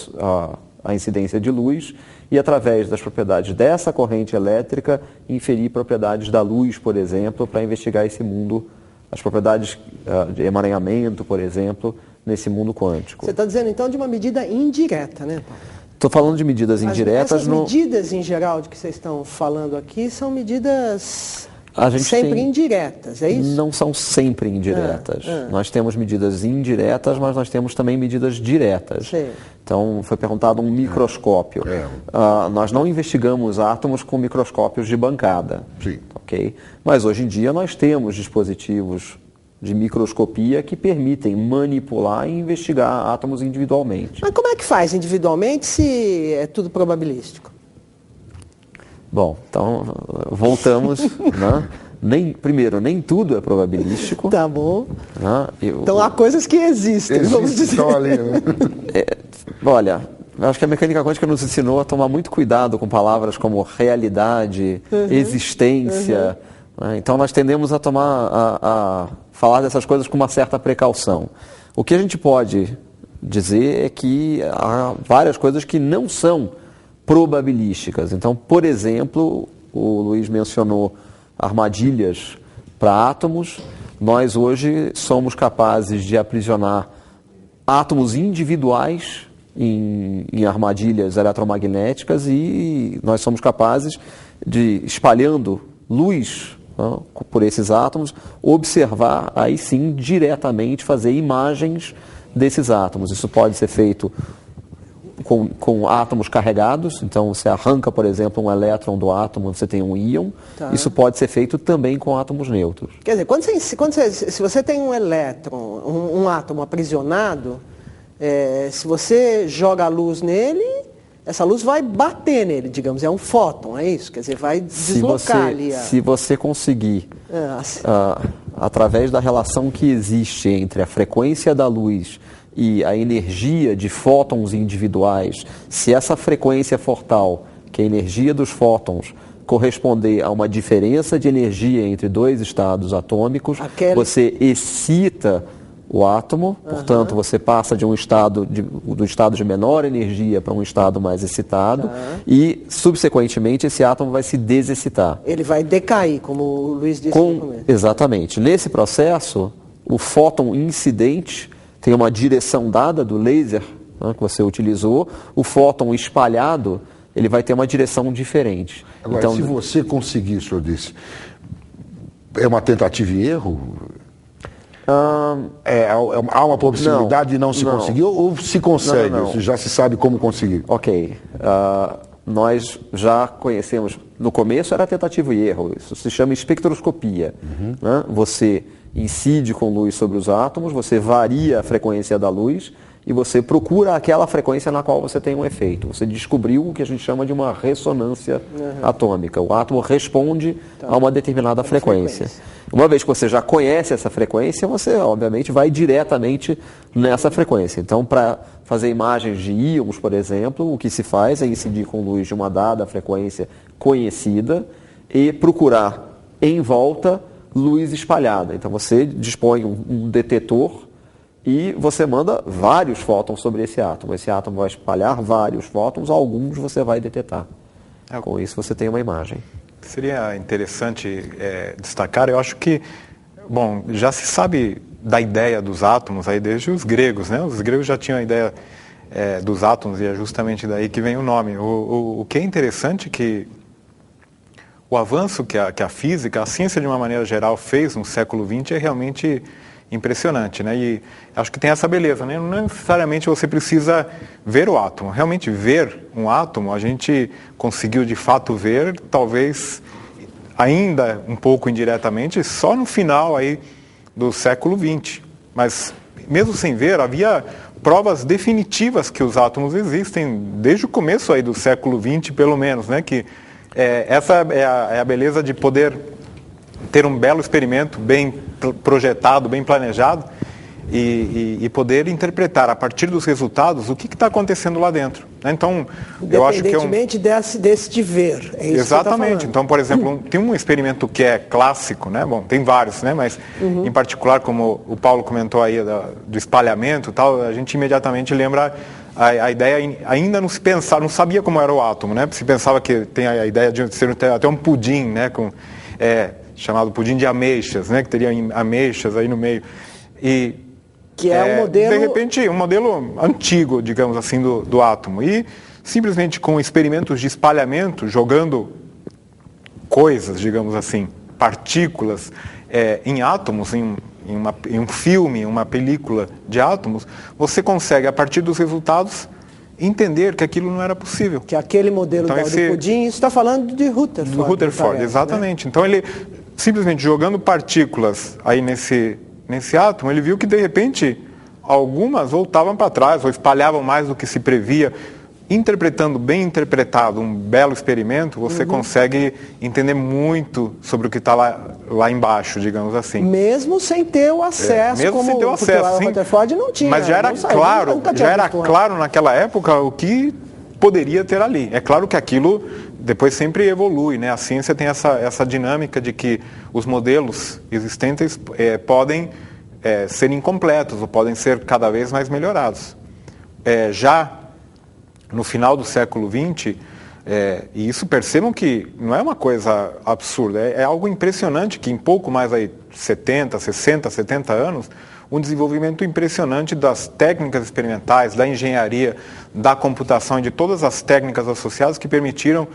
à incidência de luz e, através das propriedades dessa corrente elétrica, inferir propriedades da luz, por exemplo, para investigar esse mundo, as propriedades de emaranhamento, por exemplo, nesse mundo quântico. Você está dizendo, então, de uma medida indireta, né, Paulo? Estou falando de medidas indiretas. Essas medidas, em geral, de que vocês estão falando aqui, são medidas sempre indiretas, é isso? Não são sempre indiretas. Nós temos medidas indiretas, mas nós temos também medidas diretas. Sim. Então, foi perguntado um microscópio. Nós não investigamos átomos com microscópios de bancada. Sim. Okay? Mas, hoje em dia, nós temos dispositivos de microscopia que permitem manipular e investigar átomos individualmente. Mas como é que faz individualmente se é tudo probabilístico? Bom, então voltamos, né? Primeiro, nem tudo é probabilístico. Tá bom. Né? Então há coisas que existem, vamos dizer. Ali, né? Olha, acho que a mecânica quântica nos ensinou a tomar muito cuidado com palavras como realidade, existência. Né? Então nós tendemos a falar dessas coisas com uma certa precaução. O que a gente pode dizer é que há várias coisas que não são probabilísticas. Então, por exemplo, o Luiz mencionou armadilhas para átomos. Nós hoje somos capazes de aprisionar átomos individuais em armadilhas eletromagnéticas e nós somos capazes de, espalhando luz por esses átomos, observar, aí sim, diretamente, fazer imagens desses átomos. Isso pode ser feito com átomos carregados. Então, você arranca, por exemplo, um elétron do átomo, você tem um íon. Tá. Isso pode ser feito também com átomos neutros. Quer dizer, se você tem um elétron, um átomo aprisionado, se você joga a luz nele, essa luz vai bater nele, digamos, é um fóton, é isso? Quer dizer, vai deslocar ali. Se você conseguir, através da relação que existe entre a frequência da luz e a energia de fótons individuais, se essa frequência for tal que a energia dos fótons corresponder a uma diferença de energia entre dois estados atômicos, você excita o átomo, portanto você passa de um estado do estado de menor energia para um estado mais excitado e, subsequentemente, esse átomo vai se desexcitar. Ele vai decair, como o Luiz disse no começo. Exatamente. Nesse processo, o fóton incidente tem uma direção dada do laser que você utilizou, o fóton espalhado ele vai ter uma direção diferente. Agora, então, se você conseguir, o senhor disse, é uma tentativa e erro? Há uma possibilidade de não se conseguir ou se consegue? Não. Já se sabe como conseguir? Ok. Nós já conhecemos, no começo era tentativa e erro, isso se chama espectroscopia. Né? Você incide com luz sobre os átomos, você varia a frequência da luz e você procura aquela frequência na qual você tem um efeito. Você descobriu o que a gente chama de uma ressonância atômica. O átomo responde a uma determinada frequência. Uma vez que você já conhece essa frequência, você, obviamente, vai diretamente nessa frequência. Então, para fazer imagens de íons, por exemplo, o que se faz é incidir com luz de uma dada frequência conhecida e procurar em volta luz espalhada. Então, você dispõe um detetor e você manda vários fótons sobre esse átomo. Esse átomo vai espalhar vários fótons, alguns você vai detectar. Com isso, você tem uma imagem. Seria interessante destacar, eu acho que, bom, já se sabe da ideia dos átomos aí desde os gregos, né? Os gregos já tinham a ideia dos átomos e é justamente daí que vem o nome. O que é interessante é que o avanço que a física, a ciência de uma maneira geral fez no século XX é realmente impressionante, né? E acho que tem essa beleza, né? Não necessariamente você precisa ver o átomo. Realmente ver um átomo, a gente conseguiu de fato ver, talvez ainda um pouco indiretamente, só no final aí do século XX. Mas mesmo sem ver, havia provas definitivas que os átomos existem desde o começo aí do século XX, pelo menos, né? Que essa é a beleza de poder ter um belo experimento bem projetado, bem planejado e poder interpretar a partir dos resultados o que está acontecendo lá dentro. Então, eu acho que independentemente desse de ver. É isso. Exatamente. Que então, por exemplo, tem um experimento que é clássico, né? Bom, tem vários, né? Mas em particular, como o Paulo comentou aí do espalhamento, e tal, a gente imediatamente lembra a ideia. Ainda não se pensava, não sabia como era o átomo, né? Se pensava que tem a ideia de ser até um pudim, né? Chamado pudim de ameixas, né? Que teria ameixas aí no meio. Que é um modelo... De repente, um modelo antigo, digamos assim, do átomo. E simplesmente com experimentos de espalhamento, jogando coisas, digamos assim, partículas em átomos, em um filme, uma película de átomos, você consegue, a partir dos resultados, entender que aquilo não era possível. Que aquele modelo do pudim, isso está falando de Rutherford. Do Rutherford, exatamente. Né? Então, ele simplesmente jogando partículas aí nesse átomo, ele viu que, de repente, algumas voltavam para trás, ou espalhavam mais do que se previa. Bem interpretado, um belo experimento, você consegue entender muito sobre o que está lá embaixo, digamos assim. Mesmo sem ter o acesso, mesmo sem ter o acesso, sim. O Rutherford não tinha. Mas já era claro naquela época o que poderia ter ali. É claro que aquilo depois sempre evolui, né? A ciência tem essa dinâmica de que os modelos existentes podem ser incompletos ou podem ser cada vez mais melhorados. Já no final do século XX, e isso percebam que não é uma coisa absurda, é algo impressionante que em pouco mais aí 70, 60, 70 anos, um desenvolvimento impressionante das técnicas experimentais, da engenharia, da computação e de todas as técnicas associadas que permitiram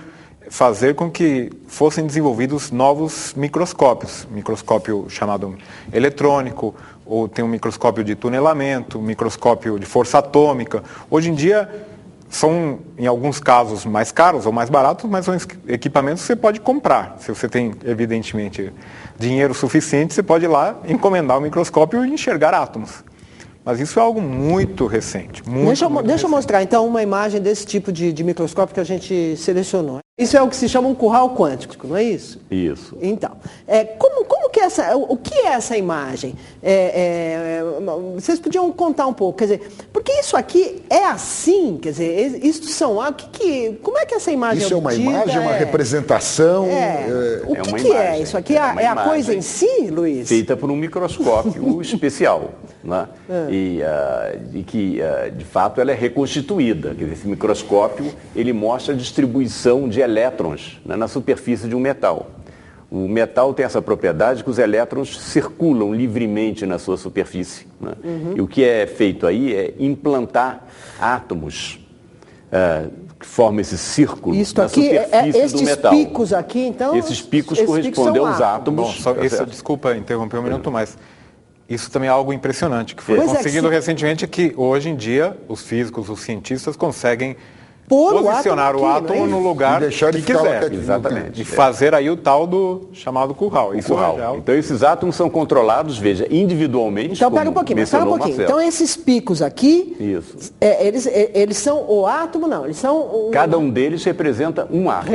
fazer com que fossem desenvolvidos novos microscópios. Microscópio chamado eletrônico, ou tem um microscópio de tunelamento, microscópio de força atômica. Hoje em dia são, em alguns casos, mais caros ou mais baratos, mas são equipamentos que você pode comprar. Se você tem, evidentemente, dinheiro suficiente, você pode ir lá encomendar o microscópio e enxergar átomos. Mas isso é algo muito recente. Deixa eu mostrar, então, uma imagem desse tipo de microscópio que a gente selecionou. Isso é o que se chama um curral quântico, não é isso? Isso. Então, como que o que é essa imagem? Vocês podiam contar um pouco, quer dizer, porque isso aqui é assim, quer dizer, isso são como é que essa imagem isso é uma imagem, uma representação? O que é isso aqui? É a coisa em si, Luiz? Feita por um microscópio especial, né? E que, de fato, ela é reconstituída. Quer dizer, esse microscópio, ele mostra a distribuição de elétrons, né, na superfície de um metal. O metal tem essa propriedade que os elétrons circulam livremente na sua superfície, né? E o que é feito aí é implantar átomos que formam esse círculo na superfície do metal. Esses picos aqui, então... Esses picos correspondem aos átomos. Bom, desculpa interromper um minuto, mas isso também é algo impressionante, que foi conseguido recentemente, que hoje em dia os físicos, os cientistas conseguem posicionar o átomo no lugar que quiser. Exatamente. E fazer aí o tal do chamado curral. Então esses átomos são controlados, veja, individualmente. Então pera um pouquinho, Então esses picos aqui, eles são o átomo, não, eles são... Cada um deles representa um átomo.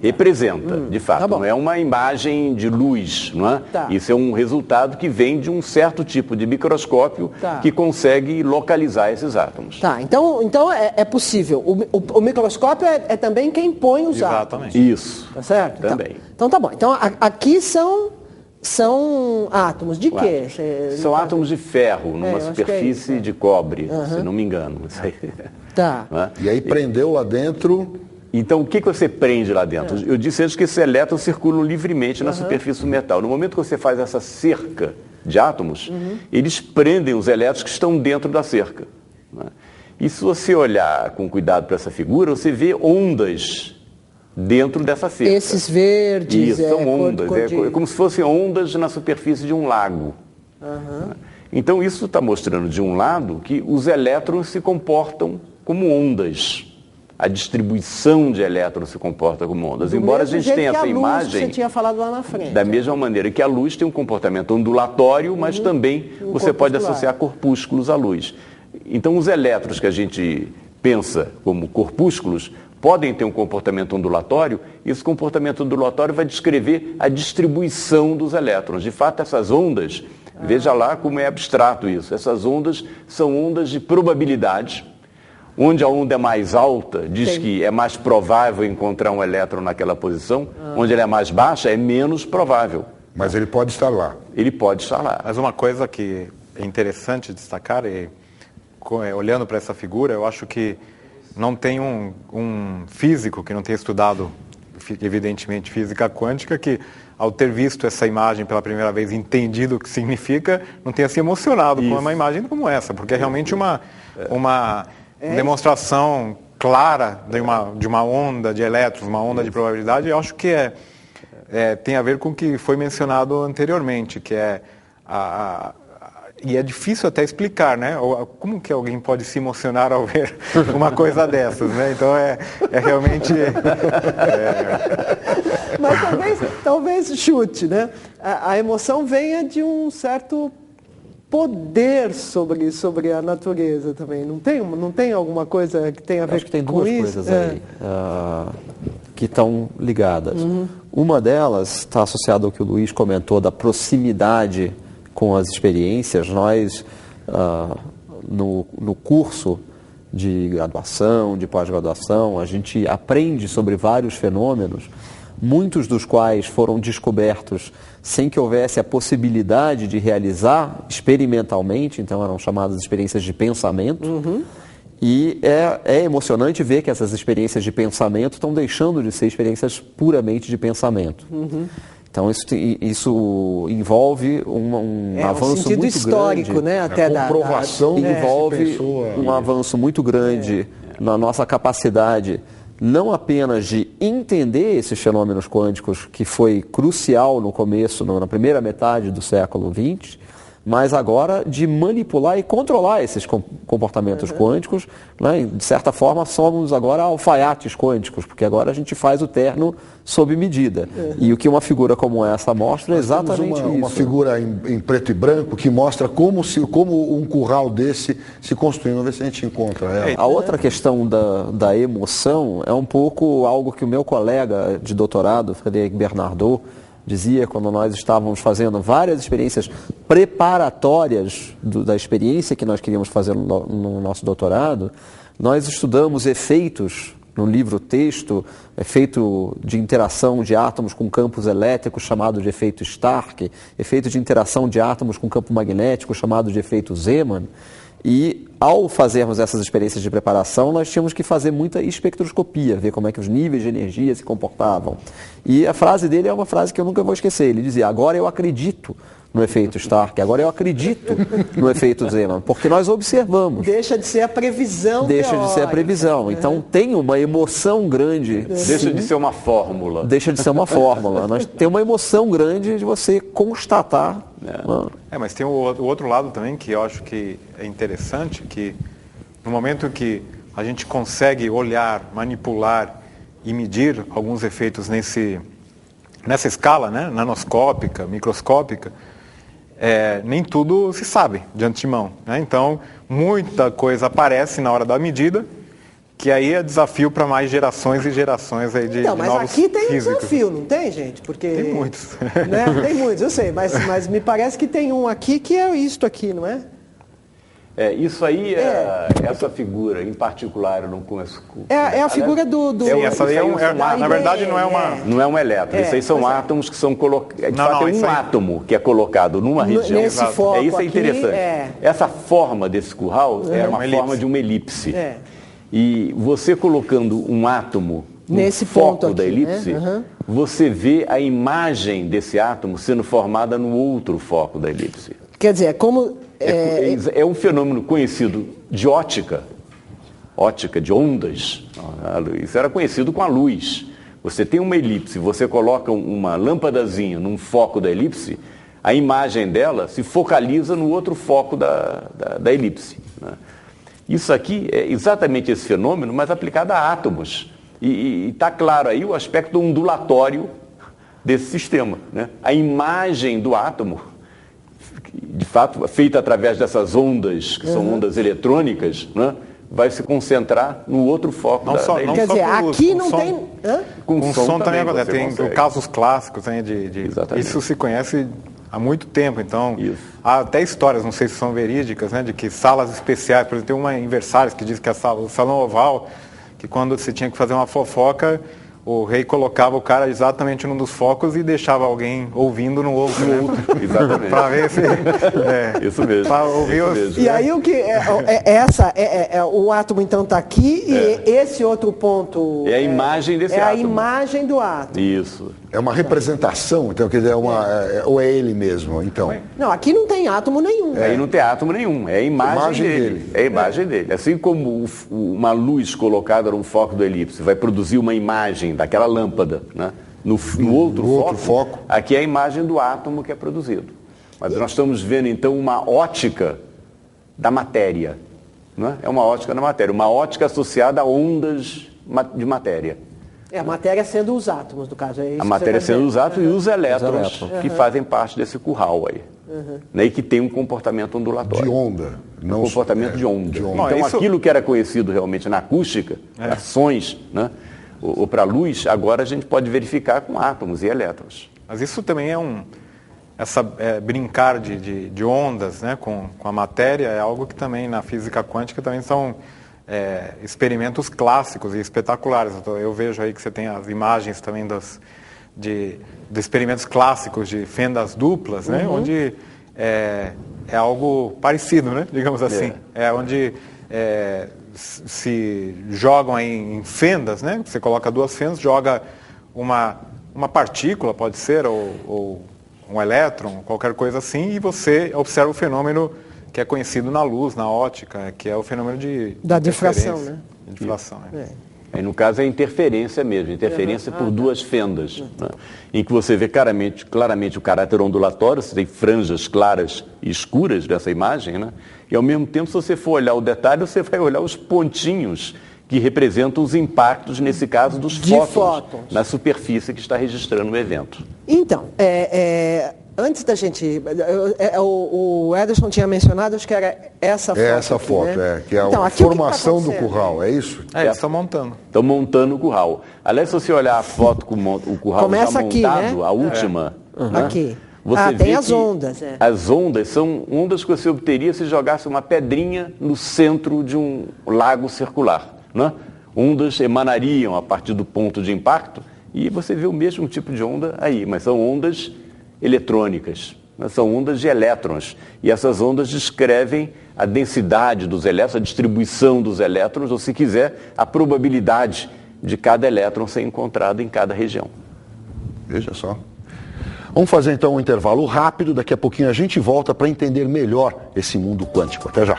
Representa, de fato. Não é uma imagem de luz, não é? Isso é um resultado que vem de um certo tipo de microscópio que consegue localizar esses átomos. Então é possível. O microscópio é também quem põe os átomos. Exatamente. Isso. Tá certo? Também. Então tá bom. Então aqui são átomos de quê? São átomos de ferro, numa superfície de cobre, se não me engano. Isso aí. E aí prendeu lá dentro... Então, o que você prende lá dentro? Eu disse antes que esses elétrons circulam livremente na superfície do metal. No momento que você faz essa cerca de átomos, eles prendem os elétrons que estão dentro da cerca. E se você olhar com cuidado para essa figura, você vê ondas dentro dessa cerca. Esses verdes... Isso, são ondas. É como se fossem ondas na superfície de um lago. Então, isso está mostrando, de um lado, que os elétrons se comportam como ondas. A distribuição de elétrons se comporta como ondas. Embora a gente tenha essa imagem... Que você tinha falado lá na frente. Da mesma maneira que a luz tem um comportamento ondulatório, mas também você pode associar corpúsculos à luz. Então, os elétrons que a gente pensa como corpúsculos podem ter um comportamento ondulatório, e esse comportamento ondulatório vai descrever a distribuição dos elétrons. De fato, essas ondas, veja lá como é abstrato isso, essas ondas são ondas de probabilidade, onde a onda é mais alta, diz que é mais provável encontrar um elétron naquela posição, onde ela é mais baixa, é menos provável. Mas ele pode estar lá. Ele pode estar lá. Mas uma coisa que é interessante destacar, olhando para essa figura, eu acho que não tem um físico que não tenha estudado, evidentemente, física quântica, que ao ter visto essa imagem pela primeira vez, entendido o que significa, não tenha se emocionado com uma imagem como essa, porque é realmente uma demonstração clara de uma onda de elétrons, uma onda de probabilidade. Eu acho que tem a ver com o que foi mencionado anteriormente, que e é difícil até explicar, né? Como que alguém pode se emocionar ao ver uma coisa dessas, né? Então é realmente... Mas talvez chute, né? A emoção venha de um certo poder sobre a natureza também. Não tem alguma coisa que tenha a ver com isso? Acho que tem duas coisas aí que estão ligadas. Uma delas está associada ao que o Luiz comentou da proximidade com as experiências. Nós, no curso de graduação, de pós-graduação, a gente aprende sobre vários fenômenos, muitos dos quais foram descobertos sem que houvesse a possibilidade de realizar experimentalmente, então eram chamadas experiências de pensamento. E é emocionante ver que essas experiências de pensamento estão deixando de ser experiências puramente de pensamento. Então isso envolve um avanço muito histórico, grande, né? Até a comprovação envolve um avanço muito grande na nossa capacidade não apenas de entender esses fenômenos quânticos, que foi crucial no começo, na primeira metade do século XX, mas agora de manipular e controlar esses comportamentos quânticos, né? De certa forma somos agora alfaiates quânticos, porque agora a gente faz o terno sob medida. E o que uma figura como essa mostra é exatamente isso. Uma figura em preto e branco que mostra como um curral desse se construiu. Vamos ver se a gente encontra ela. A outra questão da emoção é um pouco algo que o meu colega de doutorado, Frédéric Bernardot, dizia quando nós estávamos fazendo várias experiências preparatórias da experiência que nós queríamos fazer no nosso doutorado. Nós estudamos efeitos, no livro-texto, efeito de interação de átomos com campos elétricos, chamado de efeito Stark, efeito de interação de átomos com campo magnético, chamado de efeito Zeeman. E, ao fazermos essas experiências de preparação, nós tínhamos que fazer muita espectroscopia, ver como é que os níveis de energia se comportavam. E a frase dele é uma frase que eu nunca vou esquecer. Ele dizia: agora eu acredito no efeito Stark, agora eu acredito no efeito Zeeman, porque nós observamos. Deixa de ser a previsão Deixa de ser a previsão. Então tem uma emoção grande. Deixa de ser uma fórmula. Deixa de ser uma fórmula. Nós tem uma emoção grande de você constatar. Mas tem o outro lado também que eu acho que é interessante, que no momento que a gente consegue olhar, manipular e medir alguns efeitos nessa escala, né, nanoscópica, microscópica, nem tudo se sabe de antemão, né? Então, muita coisa aparece na hora da medida, que aí é desafio para mais gerações e gerações aí de novos físicos. Mas aqui tem um desafio, não tem, gente? Porque, tem muitos. Né? Tem muitos, eu sei, mas me parece que tem um aqui que é isto aqui, não é? Isso aí, essa figura em particular, eu não conheço. É a figura do... Sim, essa aí na verdade não é uma... Não é um elétron, isso aí são átomos que são colocados... De fato, é um átomo que é colocado numa região. Nesse foco isso é interessante. Essa forma desse curral é uma forma de uma elipse. E você colocando um átomo nesse foco ponto da elipse, né? você vê a imagem desse átomo sendo formada no outro foco da elipse. Quer dizer, como... É um fenômeno conhecido de ótica de ondas. Isso era conhecido com a luz. Você tem uma elipse, você coloca uma lâmpadazinha num foco da elipse, a imagem dela se focaliza no outro foco da elipse, né? Isso aqui é exatamente esse fenômeno, mas aplicado a átomos. E está claro aí o aspecto ondulatório desse sistema, né? A imagem do átomo, de fato, feita através dessas ondas, que são ondas eletrônicas, né, vai se concentrar no outro foco da elipse. Quer dizer, aqui não tem... Com som também acontece. Tem casos clássicos, né, isso se conhece há muito tempo, então há até histórias, não sei se são verídicas, né, de que salas especiais, por exemplo, tem uma em Versalhes que diz que o salão oval, que quando você tinha que fazer uma fofoca, o rei colocava o cara exatamente num dos focos e deixava alguém ouvindo no outro. Né? Exatamente. Para ver se... Isso mesmo. Para ouvir E aí o que... o átomo então está aqui e esse outro ponto... É a imagem desse átomo. É a imagem do átomo. Isso. É uma representação, então, quer dizer, ou é ele mesmo, então? Não, aqui não tem átomo nenhum. Aí não tem átomo nenhum, é a imagem dele. É a imagem dele. Assim como uma luz colocada num foco do elipse vai produzir uma imagem daquela lâmpada, né? No outro foco, aqui é a imagem do átomo que é produzido. Mas nós estamos vendo, então, uma ótica da matéria. Né? É uma ótica da matéria, uma ótica associada a ondas de matéria. A matéria sendo os átomos, no caso. É isso a matéria sendo os átomos e os elétrons que fazem parte desse curral aí. Né, e que tem um comportamento ondulatório. De onda. Um comportamento de onda. Então, aquilo que era conhecido realmente na acústica, ações, né, ou para a luz, agora a gente pode verificar com átomos e elétrons. Mas isso também brincar de ondas, né, com a matéria é algo que também na física quântica também são experimentos clássicos e espetaculares. Então, eu vejo aí que você tem as imagens também dos experimentos clássicos de fendas duplas, né, onde é algo parecido, né, digamos assim. Onde se jogam aí em fendas, né, você coloca duas fendas, joga uma partícula, pode ser, ou um elétron, qualquer coisa assim, e você observa o fenômeno que é conhecido na luz, na ótica, que é o fenômeno da difração, né? Difração, Aí, no caso, é interferência mesmo, interferência por duas fendas, né? Em que você vê claramente o caráter ondulatório, você tem franjas claras e escuras dessa imagem, né? E, ao mesmo tempo, se você for olhar o detalhe, você vai olhar os pontinhos que representam os impactos, nesse caso, dos fótons na superfície que está registrando o evento. Então, antes da gente... O Ederson tinha mencionado, acho que era essa foto. Essa aqui, foto, né? Que é a formação do curral, é isso? Eles estão montando. Estão montando o curral. Aliás, se você olhar a foto com o curral começa já aqui, montado, né? A última... Né? Aqui. Você tem as ondas. As ondas são ondas que você obteria se jogasse uma pedrinha no centro de um lago circular. Né? Ondas emanariam a partir do ponto de impacto e você vê o mesmo tipo de onda aí, mas são ondas eletrônicas, né? São ondas de elétrons. E essas ondas descrevem a densidade dos elétrons, a distribuição dos elétrons, ou se quiser, a probabilidade de cada elétron ser encontrado em cada região. Veja só. Vamos fazer então um intervalo rápido, daqui a pouquinho a gente volta para entender melhor esse mundo quântico. Até já.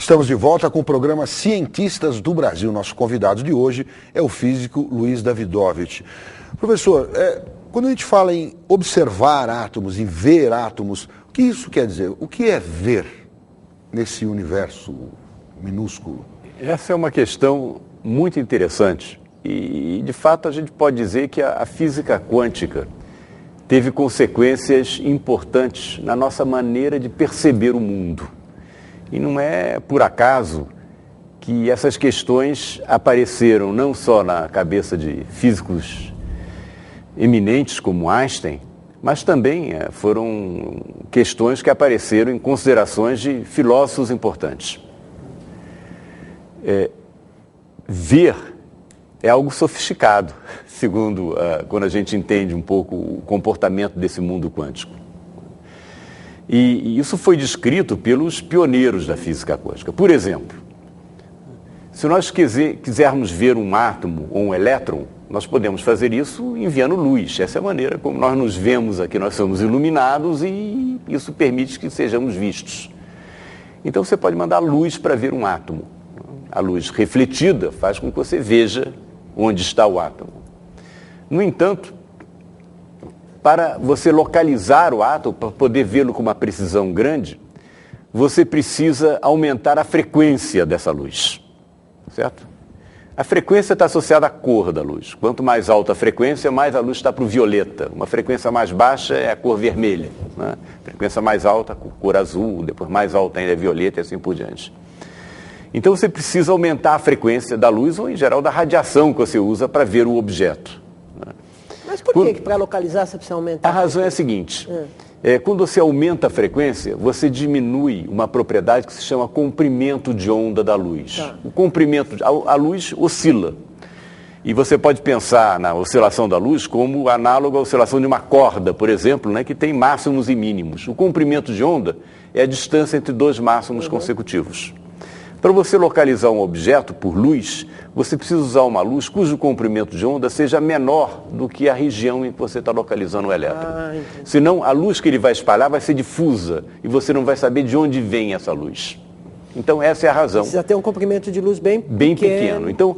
Estamos de volta com o programa Cientistas do Brasil. Nosso convidado de hoje é o físico Luiz Davidovich. Professor, quando a gente fala em observar átomos, em ver átomos, o que isso quer dizer? O que é ver nesse universo minúsculo? Essa é uma questão muito interessante e, de fato, a gente pode dizer que a física quântica teve consequências importantes na nossa maneira de perceber o mundo. E não é por acaso que essas questões apareceram não só na cabeça de físicos eminentes como Einstein, mas também foram questões que apareceram em considerações de filósofos importantes. Ver é algo sofisticado, segundo quando a gente entende um pouco o comportamento desse mundo quântico. E isso foi descrito pelos pioneiros da física quântica. Por exemplo, se nós quisermos ver um átomo ou um elétron, nós podemos fazer isso enviando luz. Essa é a maneira como nós nos vemos aqui. Nós somos iluminados e isso permite que sejamos vistos. Então você pode mandar luz para ver um átomo. A luz refletida faz com que você veja onde está o átomo. No entanto, para você localizar o átomo, para poder vê-lo com uma precisão grande, você precisa aumentar a frequência dessa luz, certo? A frequência está associada à cor da luz. Quanto mais alta a frequência, mais a luz está para o violeta. Uma frequência mais baixa é a cor vermelha, né? Frequência mais alta, a cor azul, depois mais alta ainda é violeta e assim por diante. Então você precisa aumentar a frequência da luz ou, em geral, da radiação que você usa para ver o objeto. Mas por que para localizar você precisa aumentar? A razão é a seguinte, quando você aumenta a frequência, você diminui uma propriedade que se chama comprimento de onda da luz. Tá. O comprimento, a luz oscila. E você pode pensar na oscilação da luz como análogo à oscilação de uma corda, por exemplo, né, que tem máximos e mínimos. O comprimento de onda é a distância entre dois máximos consecutivos. Para você localizar um objeto por luz, você precisa usar uma luz cujo comprimento de onda seja menor do que a região em que você está localizando o elétron. Senão, a luz que ele vai espalhar vai ser difusa e você não vai saber de onde vem essa luz. Então, essa é a razão. Precisa ter um comprimento de luz bem pequeno. Então,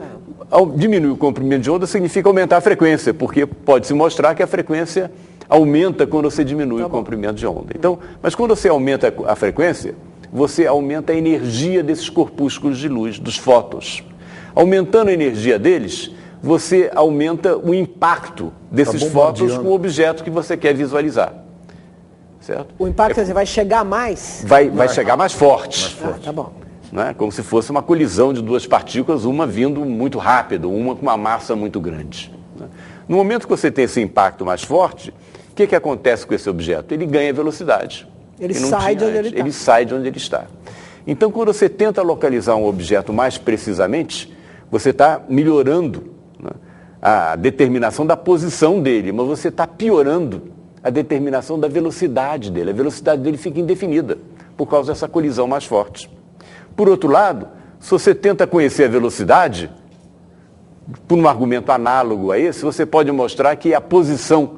ao diminuir o comprimento de onda, significa aumentar a frequência, porque pode-se mostrar que a frequência aumenta quando você diminui o comprimento de onda. Então, mas quando você aumenta a frequência, você aumenta a energia desses corpúsculos de luz, dos fótons. Aumentando a energia deles, você aumenta o impacto desses fótons com o objeto que você quer visualizar. Certo? O impacto vai chegar mais? Vai chegar mais forte. Tá bom. Né? Como se fosse uma colisão de duas partículas, uma vindo muito rápido, uma com uma massa muito grande. Né? No momento que você tem esse impacto mais forte, o que acontece com esse objeto? Ele ganha velocidade. Ele sai de onde ele está. Ele sai de onde ele está. Então, quando você tenta localizar um objeto mais precisamente, você está melhorando, né, a determinação da posição dele, mas você está piorando a determinação da velocidade dele. A velocidade dele fica indefinida por causa dessa colisão mais forte. Por outro lado, se você tenta conhecer a velocidade, por um argumento análogo a esse, você pode mostrar que é a posição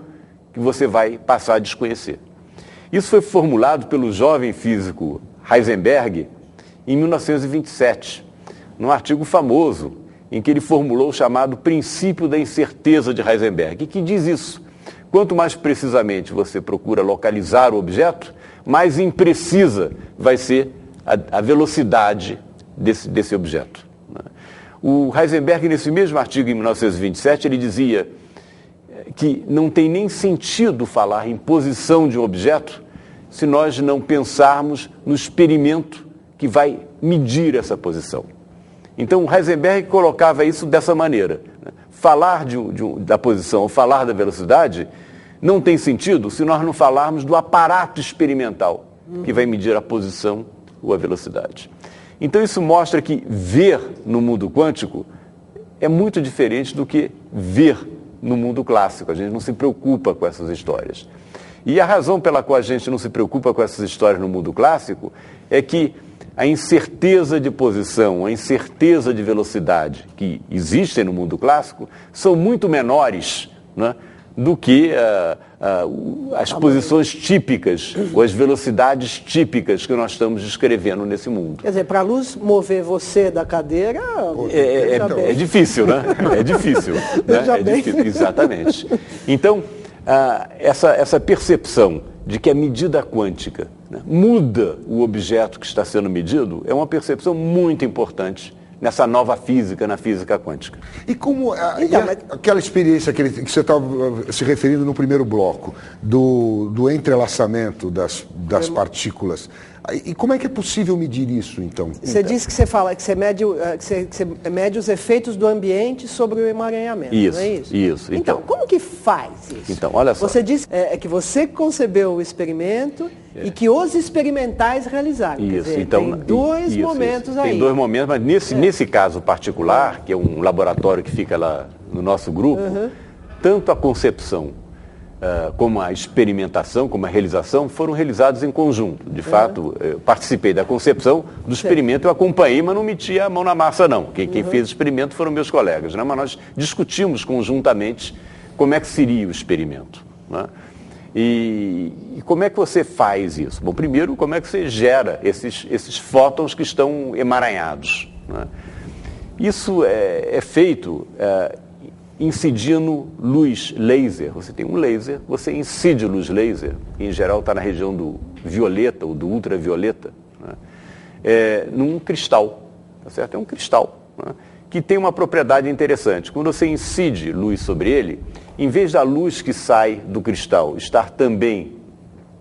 que você vai passar a desconhecer. Isso foi formulado pelo jovem físico Heisenberg em 1927, num artigo famoso em que ele formulou o chamado princípio da incerteza de Heisenberg, que diz isso. Quanto mais precisamente você procura localizar o objeto, mais imprecisa vai ser a velocidade desse objeto. O Heisenberg, nesse mesmo artigo em 1927, ele dizia que não tem nem sentido falar em posição de um objeto se nós não pensarmos no experimento que vai medir essa posição. Então, Heisenberg colocava isso dessa maneira. Falar da posição ou falar da velocidade não tem sentido se nós não falarmos do aparato experimental que vai medir a posição ou a velocidade. Então, isso mostra que ver no mundo quântico é muito diferente do que ver no mundo clássico. A gente não se preocupa com essas histórias. E a razão pela qual a gente não se preocupa com essas histórias no mundo clássico é que a incerteza de posição, a incerteza de velocidade que existem no mundo clássico são muito menores, né, do que as posições típicas ou as velocidades típicas que nós estamos descrevendo nesse mundo. Quer dizer, para a luz mover você da cadeira... É difícil, né? É difícil. Né? É difícil, exatamente. Então, essa percepção de que a medida quântica, né, muda o objeto que está sendo medido é uma percepção muito importante nessa nova física, na física quântica. E como aquela experiência que você estava se referindo no primeiro bloco, do entrelaçamento das partículas, e como é que é possível medir isso, então? Você disse que você mede os efeitos do ambiente sobre o emaranhamento, isso, não é isso? Isso. Então, como que faz isso? Então, olha só. Você disse que você concebeu o experimento e que os experimentais realizaram. Isso. Quer dizer, Então, tem dois momentos aí. Tem dois momentos, mas nesse caso particular, que é um laboratório que fica lá no nosso grupo, tanto a concepção como a experimentação, como a realização, foram realizados em conjunto. De fato, eu participei da concepção do experimento, eu acompanhei, mas não meti a mão na massa, não. Quem fez o experimento foram meus colegas, né? Mas nós discutimos conjuntamente como é que seria o experimento, né? E como é que você faz isso? Bom, primeiro, como é que você gera esses fótons que estão emaranhados, né? Isso é feito incidindo luz laser. Você tem um laser, você incide luz laser, que em geral está na região do violeta ou do ultravioleta, né? Num cristal, tá certo? É um cristal, né, que tem uma propriedade interessante. Quando você incide luz sobre ele, em vez da luz que sai do cristal estar também,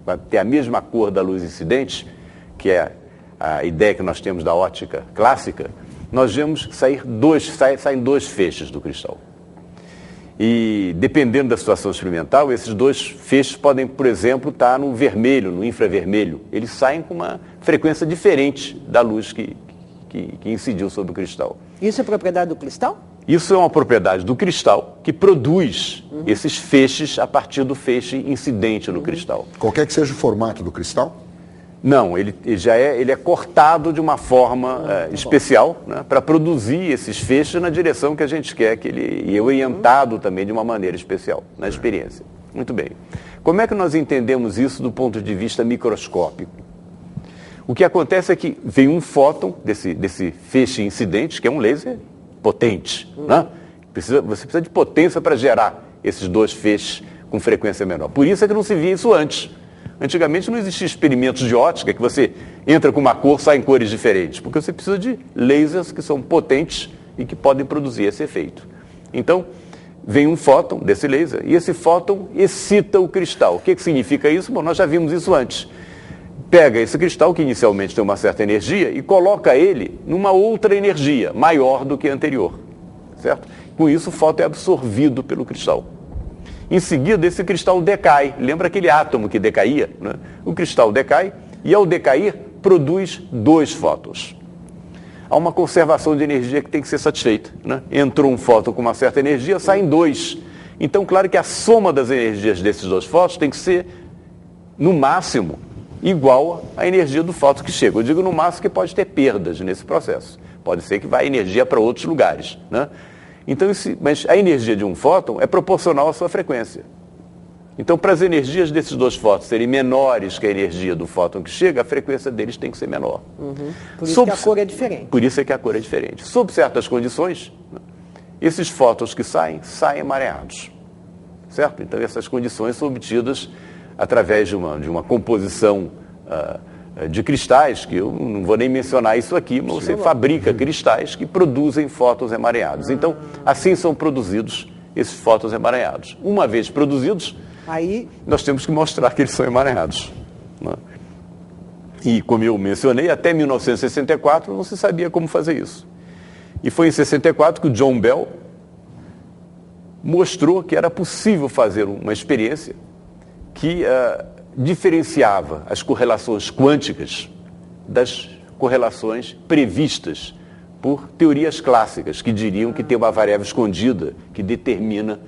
vai ter a mesma cor da luz incidente, que é a ideia que nós temos da ótica clássica, nós vemos saem dois feixes do cristal. E, dependendo da situação experimental, esses dois feixes podem, por exemplo, estar no vermelho, no infravermelho. Eles saem com uma frequência diferente da luz que incidiu sobre o cristal. Isso é propriedade do cristal? Isso é uma propriedade do cristal que produz esses feixes a partir do feixe incidente no cristal. Qualquer que seja o formato do cristal? Não, ele é cortado de uma forma especial, né, para produzir esses feixes na direção que a gente quer e é orientado também de uma maneira especial, na experiência. Muito bem. Como é que nós entendemos isso do ponto de vista microscópico? O que acontece é que vem um fóton desse feixe incidente, que é um laser potente, né? Você precisa de potência para gerar esses dois feixes com frequência menor. Por isso é que não se via isso antes. Antigamente não existia experimentos de ótica que você entra com uma cor, sai em cores diferentes, porque você precisa de lasers que são potentes e que podem produzir esse efeito. Então, vem um fóton desse laser e esse fóton excita o cristal. O que significa isso? Bom, nós já vimos isso antes. Pega esse cristal, que inicialmente tem uma certa energia, e coloca ele numa outra energia, maior do que a anterior, certo? Com isso, o fóton é absorvido pelo cristal. Em seguida, esse cristal decai. Lembra aquele átomo que decaía, né? O cristal decai e, ao decair, produz dois fótons. Há uma conservação de energia que tem que ser satisfeita, né? Entrou um fóton com uma certa energia, saem dois. Então, claro que a soma das energias desses dois fótons tem que ser, no máximo, igual à energia do fóton que chega. Eu digo no máximo que pode ter perdas nesse processo. Pode ser que vá energia para outros lugares, né? Então, mas a energia de um fóton é proporcional à sua frequência. Então, para as energias desses dois fótons serem menores que a energia do fóton que chega, a frequência deles tem que ser menor. Por isso que a cor é diferente. Por isso é que a cor é diferente. Sob certas condições, esses fótons que saem emaranhados. Certo? Então, essas condições são obtidas através de uma composição de cristais, que eu não vou nem mencionar isso aqui, mas você fabrica cristais que produzem fótons emaranhados. Então, assim são produzidos esses fótons emaranhados. Uma vez produzidos, aí nós temos que mostrar que eles são emaranhados, né? E, como eu mencionei, até 1964 não se sabia como fazer isso. E foi em 64 que o John Bell mostrou que era possível fazer uma experiência que diferenciava as correlações quânticas das correlações previstas por teorias clássicas, que diriam que tem uma variável escondida que determina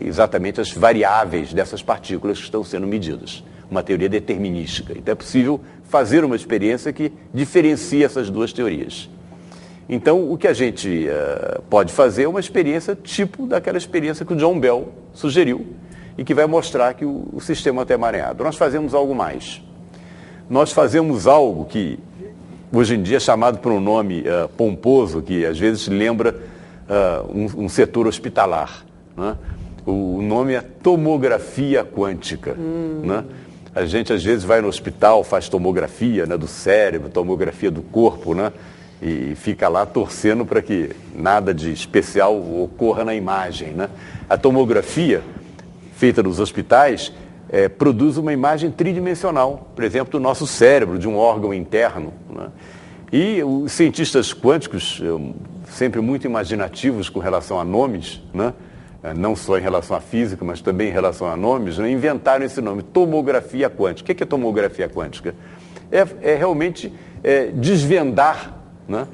exatamente as variáveis dessas partículas que estão sendo medidas. Uma teoria determinística. Então é possível fazer uma experiência que diferencia essas duas teorias. Então, o que a gente pode fazer é uma experiência tipo daquela experiência que o John Bell sugeriu, e que vai mostrar que o sistema está emaranhado. Nós fazemos algo mais. Nós fazemos algo que hoje em dia é chamado por um nome pomposo, que às vezes lembra um setor hospitalar, né? O nome é tomografia quântica. Né? A gente às vezes vai no hospital, faz tomografia, né, do cérebro, tomografia do corpo, né? E fica lá torcendo para que nada de especial ocorra na imagem. Né? A tomografia feita nos hospitais produz uma imagem tridimensional, por exemplo, do nosso cérebro, de um órgão interno. Né? E os cientistas quânticos, sempre muito imaginativos com relação a nomes, né? Não só em relação à física, mas também em relação a nomes, né? Inventaram esse nome, tomografia quântica. O que é tomografia quântica? É realmente desvendar, né,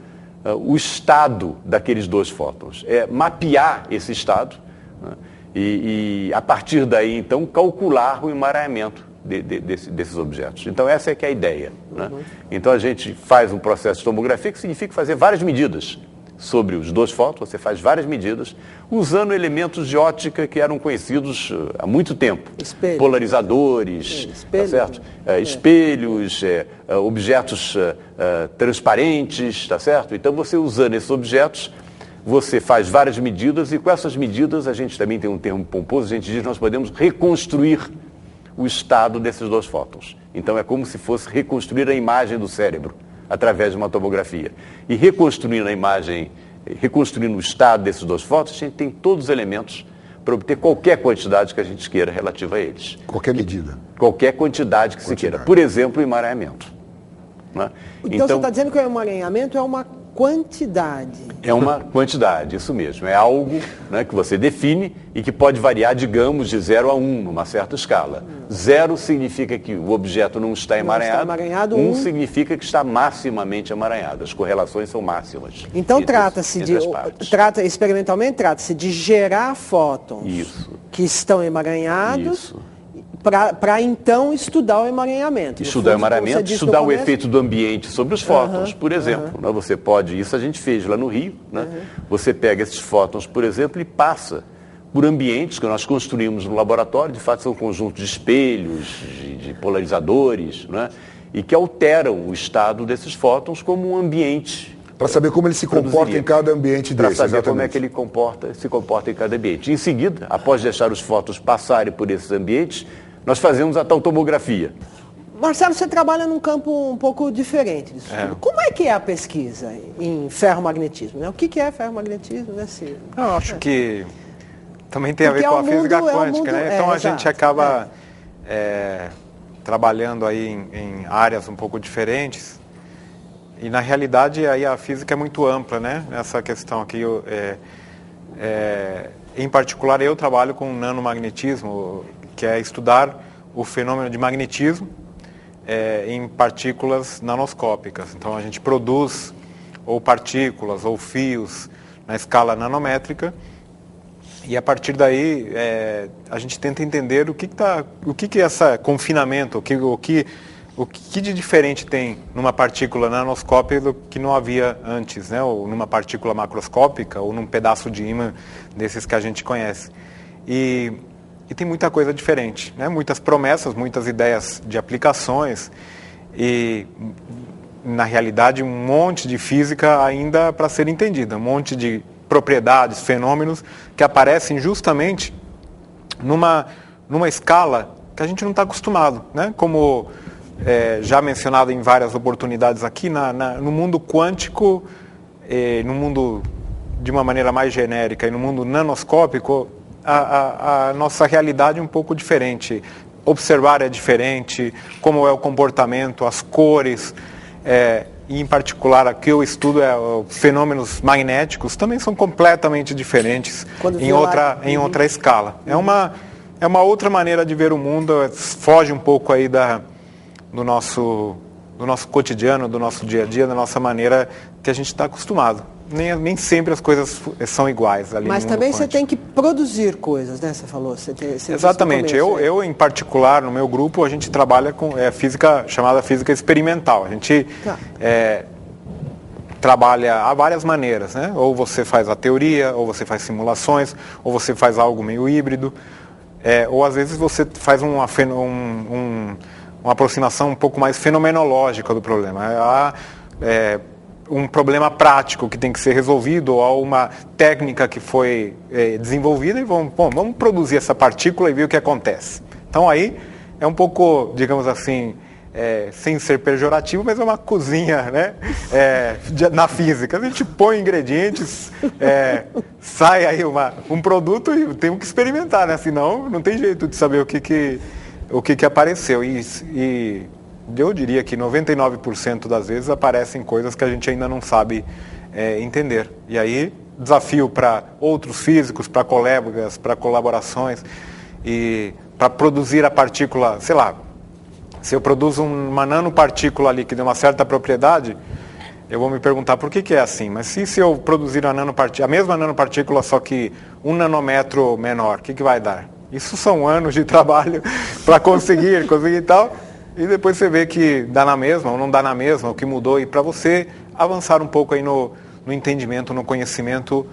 o estado daqueles dois fótons, mapear esse estado, né, e a partir daí, então, calcular o emaranhamento desses objetos. Então, essa é que é a ideia. Né? Então, a gente faz um processo de tomografia que significa fazer várias medidas sobre os dois fótons, você faz várias medidas, usando elementos de óptica que eram conhecidos há muito tempo. Espelho. Polarizadores, espelho. Tá certo? Espelhos, objetos transparentes, tá certo? Então, você usando esses objetos, você faz várias medidas e com essas medidas, a gente também tem um termo pomposo, a gente diz que nós podemos reconstruir o estado desses dois fótons. Então, é como se fosse reconstruir a imagem do cérebro através de uma tomografia. E reconstruindo a imagem, reconstruindo o estado desses dois fótons, a gente tem todos os elementos para obter qualquer quantidade que a gente queira relativa a eles. Qualquer medida. Qualquer quantidade que se queira. Por exemplo, o emaranhamento. Né? Então você está dizendo que o emaranhamento é uma quantidade. É uma quantidade, isso mesmo. É algo, né, que você define e que pode variar, digamos, de 0 a 1, numa certa escala. 0 significa que o objeto não está emaranhado. 1 significa que está maximamente emaranhado. As correlações são máximas. Então experimentalmente trata-se de gerar fótons que estão emaranhados. Para então estudar o emaranhamento. Estudar o emaranhamento, estudar o efeito do ambiente sobre os fótons, por exemplo. Né? Você pode, isso a gente fez lá no Rio, né? Você pega esses fótons, por exemplo, e passa por ambientes que nós construímos no laboratório, de fato são conjuntos de espelhos, de polarizadores, né? E que alteram o estado desses fótons como um ambiente. Para saber como ele se comporta em cada ambiente desse. Para saber como é que ele se comporta em cada ambiente. Em seguida, após deixar os fótons passarem por esses ambientes, nós fazemos a tal tomografia. Marcelo, você trabalha num campo um pouco diferente disso. Como é que é a pesquisa em ferromagnetismo? Né? O que é ferromagnetismo? Né? Eu acho que também tem a ver com a física quântica, né? Então a gente acaba trabalhando aí em áreas um pouco diferentes. E na realidade aí a física é muito ampla, né? Essa questão aqui, em particular eu trabalho com nanomagnetismo, que é estudar o fenômeno de magnetismo em partículas nanoscópicas. Então a gente produz ou partículas ou fios na escala nanométrica e a partir daí a gente tenta entender o que é esse confinamento, o que de diferente tem numa partícula nanoscópica do que não havia antes, né? Ou numa partícula macroscópica ou num pedaço de ímã desses que a gente conhece. E tem muita coisa diferente, né? Muitas promessas, muitas ideias de aplicações e, na realidade, um monte de física ainda para ser entendida, um monte de propriedades, fenômenos que aparecem justamente numa escala que a gente não está acostumado, né? Como já mencionado em várias oportunidades aqui, no mundo quântico, no mundo de uma maneira mais genérica e no mundo nanoscópico, a nossa realidade é um pouco diferente. Observar é diferente, como é o comportamento, as cores, e em particular aqui eu estudo fenômenos magnéticos, também são completamente diferentes em outra escala. É uma outra maneira de ver o mundo, foge um pouco aí do nosso cotidiano, do nosso dia a dia, da nossa maneira que a gente está acostumado. Nem sempre as coisas são iguais ali. Mas também você tem que produzir coisas, né? Você falou. Exatamente. Eu, em particular, no meu grupo, a gente trabalha com física chamada física experimental. A gente trabalha há várias maneiras, né? Ou você faz a teoria, ou você faz simulações, ou você faz algo meio híbrido. ou às vezes você faz uma aproximação um pouco mais fenomenológica do problema. Há um problema prático que tem que ser resolvido, ou há uma técnica que foi desenvolvida e vamos produzir essa partícula e ver o que acontece. Então aí é um pouco, digamos assim, sem ser pejorativo, mas é uma cozinha, né? Na física. A gente põe ingredientes, sai aí um produto e temos que experimentar, né? Senão não tem jeito de saber o que apareceu. E eu diria que 99% das vezes aparecem coisas que a gente ainda não sabe entender. E aí, desafio para outros físicos, para colegas, para colaborações, e para produzir a partícula, sei lá, se eu produzo uma nanopartícula ali que tem uma certa propriedade, eu vou me perguntar por que é assim. Mas se eu produzir a mesma nanopartícula, só que 1 nanômetro menor, o que vai dar? Isso são anos de trabalho para conseguir e tal. E depois você vê que dá na mesma ou não dá na mesma, o que mudou. E para você avançar um pouco aí no entendimento, no conhecimento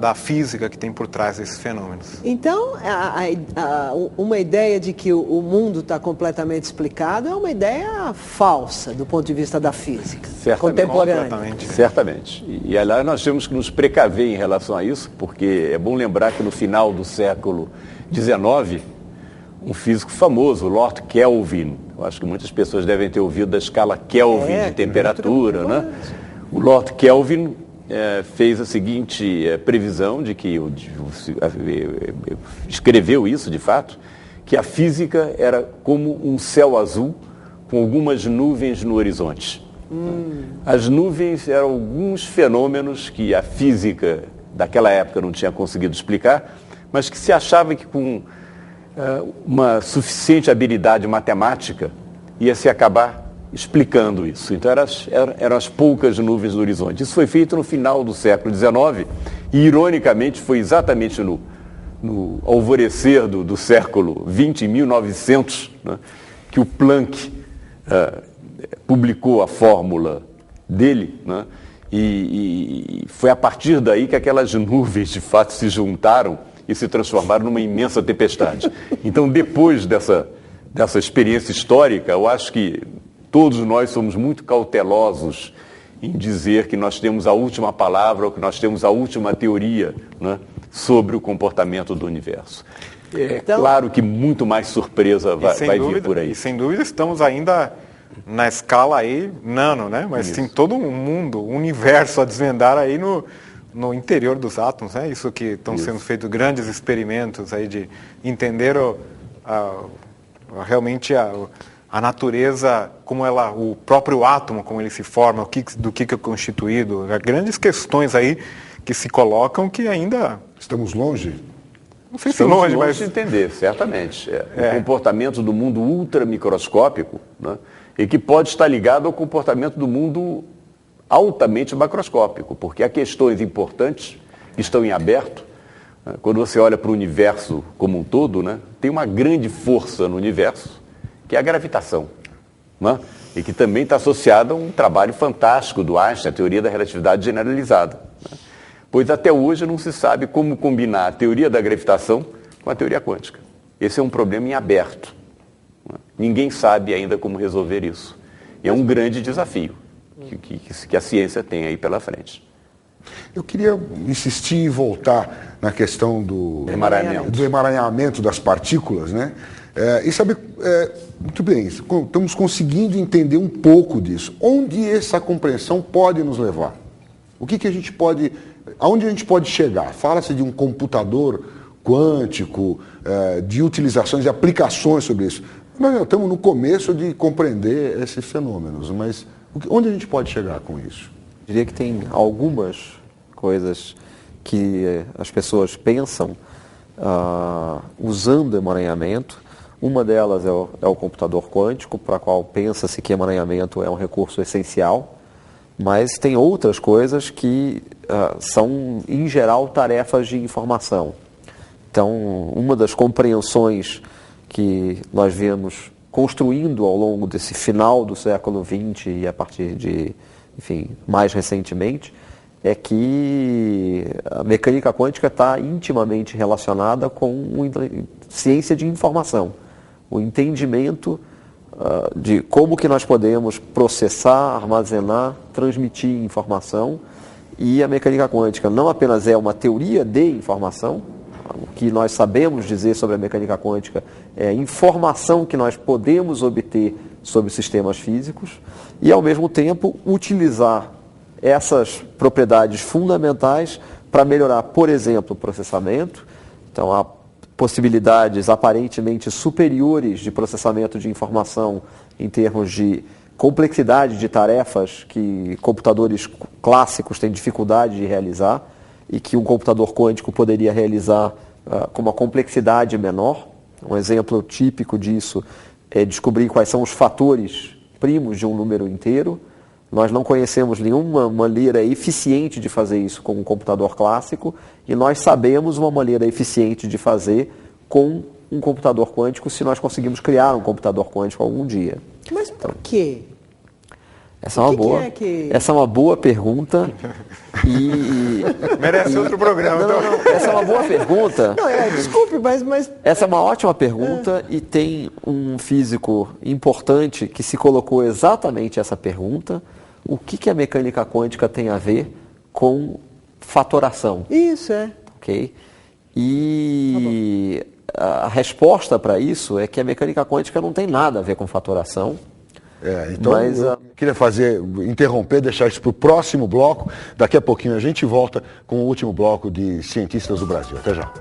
da física que tem por trás desses fenômenos. Então, uma ideia de que o mundo está completamente explicado é uma ideia falsa do ponto de vista da física contemporânea. Certamente. E aliás, nós temos que nos precaver em relação a isso, porque é bom lembrar que no final do século XIX, um físico famoso, Lord Kelvin, eu acho que muitas pessoas devem ter ouvido da escala Kelvin de temperatura, né? O Lord Kelvin fez a seguinte previsão de que escreveu isso de fato, que a física era como um céu azul com algumas nuvens no horizonte. As nuvens eram alguns fenômenos que a física daquela época não tinha conseguido explicar, mas que se achava que com uma suficiente habilidade matemática ia se acabar explicando isso. Então eram as poucas nuvens no horizonte. Isso foi feito no final do século XIX e, ironicamente, foi exatamente no alvorecer do século XX, em 1900, né, que o Planck publicou a fórmula dele, né, e foi a partir daí que aquelas nuvens de fato se juntaram e se transformaram numa imensa tempestade. Então, depois dessa experiência histórica, eu acho que todos nós somos muito cautelosos em dizer que nós temos a última palavra ou que nós temos a última teoria, né, sobre o comportamento do universo. Então, claro que muito mais surpresa vai vir por aí. E sem dúvida estamos ainda na escala aí nano, né? Mas tem todo um mundo, um universo a desvendar aí no interior dos átomos, né? Isso que estão sendo feitos grandes experimentos aí de entender realmente a natureza, como o próprio átomo, como ele se forma, do que é constituído. Há grandes questões aí que se colocam que ainda... Estamos longe? Não sei se longe, mas... de entender, certamente. O comportamento do mundo ultramicroscópico, né, e que pode estar ligado ao comportamento do mundo altamente macroscópico, porque há questões importantes que estão em aberto. Quando você olha para o universo como um todo, né, tem uma grande força no universo, que é a gravitação, né? E que também está associada a um trabalho fantástico do Einstein, a teoria da relatividade generalizada, né? Pois até hoje não se sabe como combinar a teoria da gravitação com a teoria quântica. Esse é um problema em aberto, né? Ninguém sabe ainda como resolver isso. E é um grande desafio que a ciência tem aí pela frente. Eu queria insistir em voltar na questão do emaranhamento das partículas, né? E saber, muito bem, estamos conseguindo entender um pouco disso. Onde essa compreensão pode nos levar? O que a gente pode, aonde a gente pode chegar? Fala-se de um computador quântico, de utilizações, de aplicações sobre isso. Nós já estamos no começo de compreender esses fenômenos, mas onde a gente pode chegar com isso? Eu diria que tem algumas coisas que as pessoas pensam usando emaranhamento. Uma delas é o computador quântico, para o qual pensa-se que emaranhamento é um recurso essencial, mas tem outras coisas que são, em geral, tarefas de informação. Então, uma das compreensões que nós vemos construindo ao longo desse final do século XX e a partir de, enfim, mais recentemente, é que a mecânica quântica está intimamente relacionada com ciência de informação, o entendimento de como que nós podemos processar, armazenar, transmitir informação. E a mecânica quântica não apenas é uma teoria de informação, o que nós sabemos dizer sobre a mecânica quântica é a informação que nós podemos obter sobre sistemas físicos e, ao mesmo tempo, utilizar essas propriedades fundamentais para melhorar, por exemplo, o processamento. Então, há possibilidades aparentemente superiores de processamento de informação em termos de complexidade de tarefas que computadores clássicos têm dificuldade de realizar e que um computador quântico poderia realizar com uma complexidade menor. Um exemplo típico disso é descobrir quais são os fatores primos de um número inteiro. Nós não conhecemos nenhuma maneira eficiente de fazer isso com um computador clássico e nós sabemos uma maneira eficiente de fazer com um computador quântico se nós conseguimos criar um computador quântico algum dia. Mas por quê? Essa é uma boa pergunta e merece outro programa. Não, essa é uma boa pergunta. Desculpe, mas... Essa é uma ótima pergunta e tem um físico importante que se colocou exatamente essa pergunta. O que a mecânica quântica tem a ver com fatoração? Isso, é. Ok? E a resposta para isso é que a mecânica quântica não tem nada a ver com fatoração. Então eu queria interromper, deixar isso para o próximo bloco. Daqui a pouquinho a gente volta com o último bloco de Cientistas do Brasil. Até já.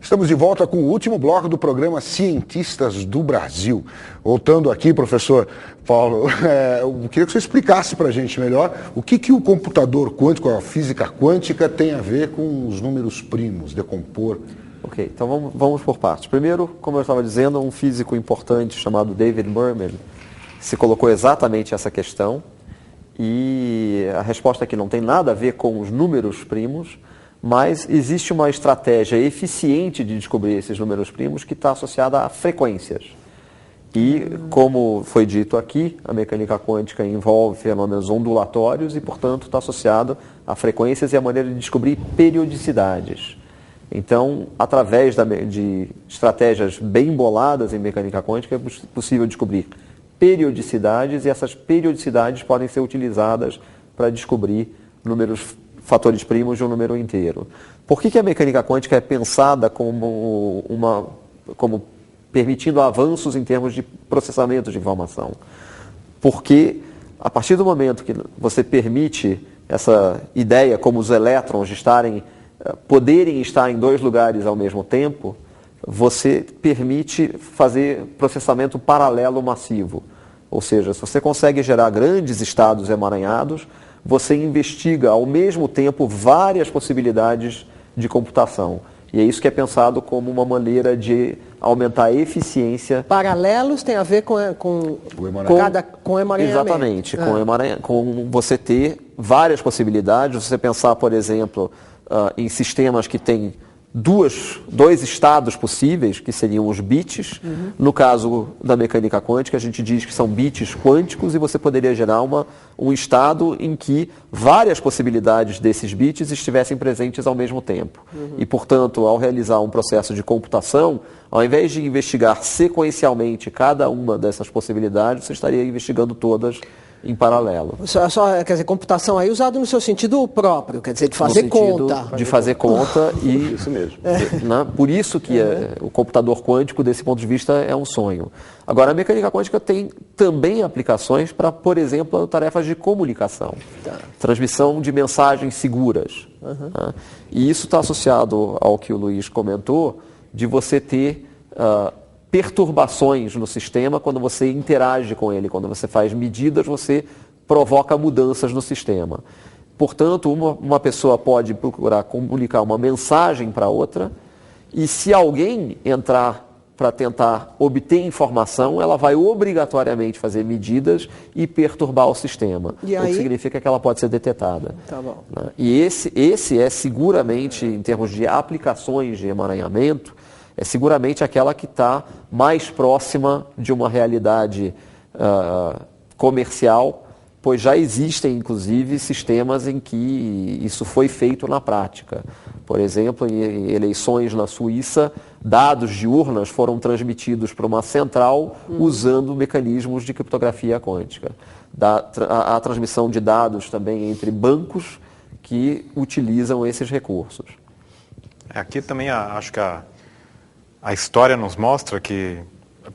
Estamos de volta com o último bloco do programa Cientistas do Brasil. Voltando aqui, professor Paulo, eu queria que você explicasse para a gente melhor o que o computador quântico, a física quântica, tem a ver com os números primos, decompor. Ok, então vamos por partes. Primeiro, como eu estava dizendo, um físico importante chamado David Mermin se colocou exatamente essa questão e a resposta é que não tem nada a ver com os números primos, mas existe uma estratégia eficiente de descobrir esses números primos que está associada a frequências. E, como foi dito aqui, a mecânica quântica envolve fenômenos ondulatórios e, portanto, está associado a frequências e a maneira de descobrir periodicidades. Então, através de estratégias bem boladas em mecânica quântica, é possível descobrir periodicidades e essas periodicidades podem ser utilizadas para descobrir fatores primos de um número inteiro. Por que a mecânica quântica é pensada como permitindo avanços em termos de processamento de informação? Porque a partir do momento que você permite essa ideia como os elétrons poderem estar em dois lugares ao mesmo tempo, você permite fazer processamento paralelo massivo. Ou seja, se você consegue gerar grandes estados emaranhados, você investiga ao mesmo tempo várias possibilidades de computação. E é isso que é pensado como uma maneira de aumentar a eficiência. Paralelos tem a ver com o emaranhamento. Exatamente, com você ter várias possibilidades. Você pensar, por exemplo, em sistemas que têm dois estados possíveis, que seriam os bits. No caso da mecânica quântica, a gente diz que são bits quânticos e você poderia gerar um estado em que várias possibilidades desses bits estivessem presentes ao mesmo tempo. E, portanto, ao realizar um processo de computação, ao invés de investigar sequencialmente cada uma dessas possibilidades, você estaria investigando todas em paralelo. Quer dizer, computação aí usado no seu sentido próprio, quer dizer, de fazer conta. De fazer conta e... Isso mesmo. Por isso que o computador quântico, desse ponto de vista, é um sonho. Agora, a mecânica quântica tem também aplicações para, por exemplo, tarefas de comunicação. Transmissão de mensagens seguras. E isso está associado ao que o Luiz comentou, de você ter perturbações no sistema quando você interage com ele, quando você faz medidas, você provoca mudanças no sistema. Portanto, uma pessoa pode procurar comunicar uma mensagem para outra e se alguém entrar para tentar obter informação, ela vai obrigatoriamente fazer medidas e perturbar o sistema, o que significa que ela pode ser detetada. Tá bom. E esse é seguramente, em termos de aplicações de emaranhamento, é seguramente aquela que está mais próxima de uma realidade comercial, pois já existem, inclusive, sistemas em que isso foi feito na prática. Por exemplo, em eleições na Suíça, dados de urnas foram transmitidos para uma central usando mecanismos de criptografia quântica. A transmissão de dados também entre bancos que utilizam esses recursos. Aqui também acho que a história nos mostra que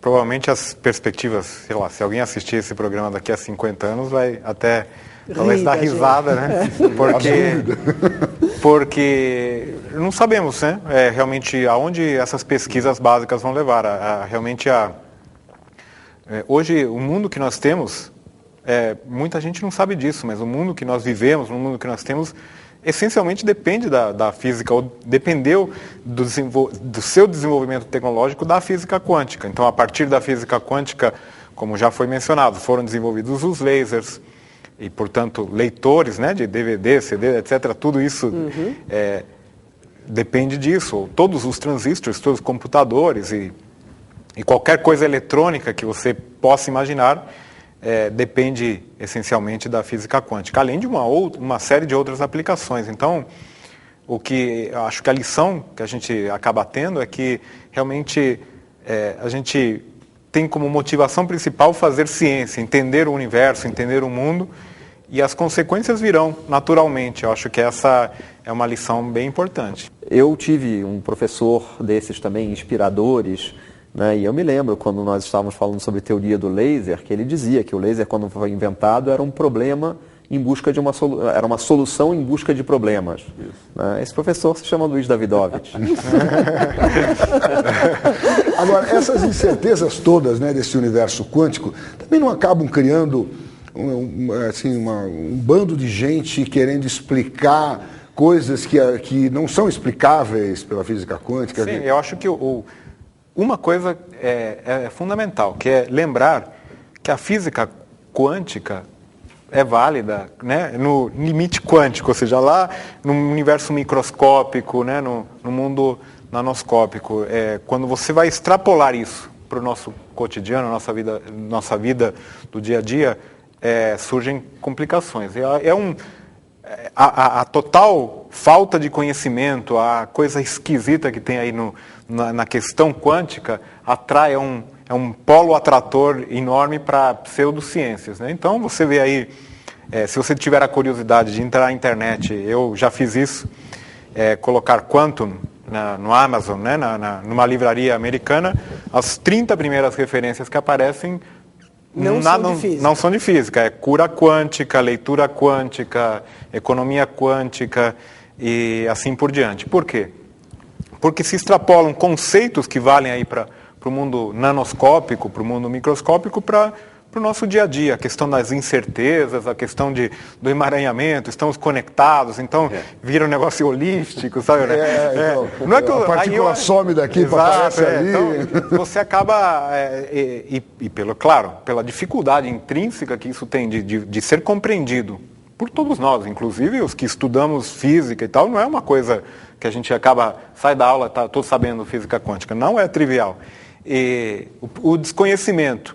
provavelmente as perspectivas, sei lá, se alguém assistir esse programa daqui a 50 anos vai até talvez dar risada, né? Porque não sabemos, né? Realmente aonde essas pesquisas básicas vão levar. Hoje o mundo que nós temos, muita gente não sabe disso, mas o mundo que nós vivemos, o mundo que nós temos, essencialmente depende da física, ou dependeu do seu desenvolvimento tecnológico da física quântica. Então, a partir da física quântica, como já foi mencionado, foram desenvolvidos os lasers e, portanto, leitores, né, de DVD, CD, etc. Tudo isso depende disso. Todos os transistores, todos os computadores e qualquer coisa eletrônica que você possa imaginar depende essencialmente da física quântica, além de uma série de outras aplicações. Então, o que eu acho que a lição que a gente acaba tendo é que realmente a gente tem como motivação principal fazer ciência, entender o universo, entender o mundo, e as consequências virão naturalmente. Eu acho que essa é uma lição bem importante. Eu tive um professor desses também, inspiradores, né? E eu me lembro, quando nós estávamos falando sobre teoria do laser, que ele dizia que o laser, quando foi inventado, era um problema em busca de era uma solução em busca de problemas. Né? Esse professor se chama Luiz Davidovich. Agora, essas incertezas todas, né, desse universo quântico também não acabam criando um bando de gente querendo explicar coisas que não são explicáveis pela física quântica? Sim, eu acho que uma coisa é fundamental, que é lembrar que a física quântica é válida, né, no limite quântico, ou seja, lá no universo microscópico, né, no mundo nanoscópico. Quando você vai extrapolar isso para o nosso cotidiano, nossa vida do dia a dia, surgem complicações. A total falta de conhecimento, a coisa esquisita que tem aí na questão quântica, atrai um polo atrator enorme para pseudociências, né? Então, você vê aí, se você tiver a curiosidade de entrar na internet, eu já fiz isso, colocar Quantum no Amazon, né, numa livraria americana, as 30 primeiras referências que aparecem não são de física. É cura quântica, leitura quântica, economia quântica e assim por diante. Por quê? Porque se extrapolam conceitos que valem aí para o mundo nanoscópico, para o mundo microscópico, para o nosso dia a dia. A questão das incertezas, a questão do emaranhamento, estamos conectados, então vira um negócio holístico, sabe? Então, não é que a partícula some daqui para aparecer ali. Então, você acaba, pela dificuldade intrínseca que isso tem de ser compreendido por todos nós, inclusive os que estudamos física e tal, não é uma coisa que a gente sai da aula, tá todo sabendo física quântica, não é trivial. E o desconhecimento,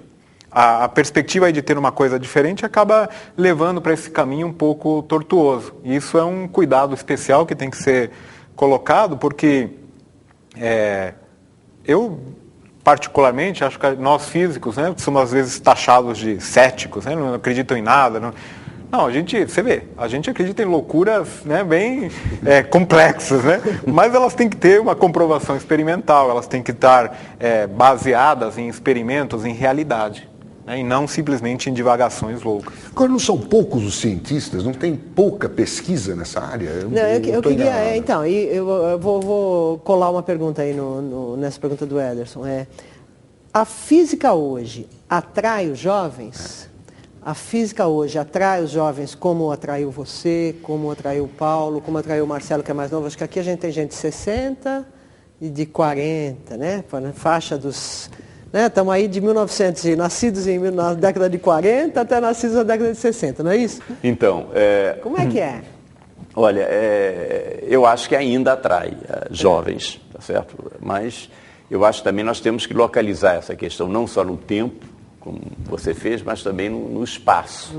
a perspectiva de ter uma coisa diferente acaba levando para esse caminho um pouco tortuoso. E isso é um cuidado especial que tem que ser colocado, porque eu, particularmente, acho que nós físicos, né, somos às vezes taxados de céticos, né, não acreditam em nada. Não, você vê, a gente acredita em loucuras, né, bem complexas, né? Mas elas têm que ter uma comprovação experimental, elas têm que estar baseadas em experimentos, em realidade, né, e não simplesmente em divagações loucas. Agora, não são poucos os cientistas? Não tem pouca pesquisa nessa área? Eu queria, então, eu vou colar uma pergunta aí nessa pergunta do Ederson. A física hoje atrai os jovens? A física hoje atrai os jovens como atraiu você, como atraiu o Paulo, como atraiu o Marcelo, que é mais novo? Acho que aqui a gente tem gente de 60 e de 40, né? Faixa dos... Estamos aí de 1900, nascidos na década de 40 até nascidos na década de 60, não é isso? Então... Como é que é? Olha, eu acho que ainda atrai jovens, tá certo? Mas eu acho que também nós temos que localizar essa questão, não só no tempo, como você fez, mas também no espaço.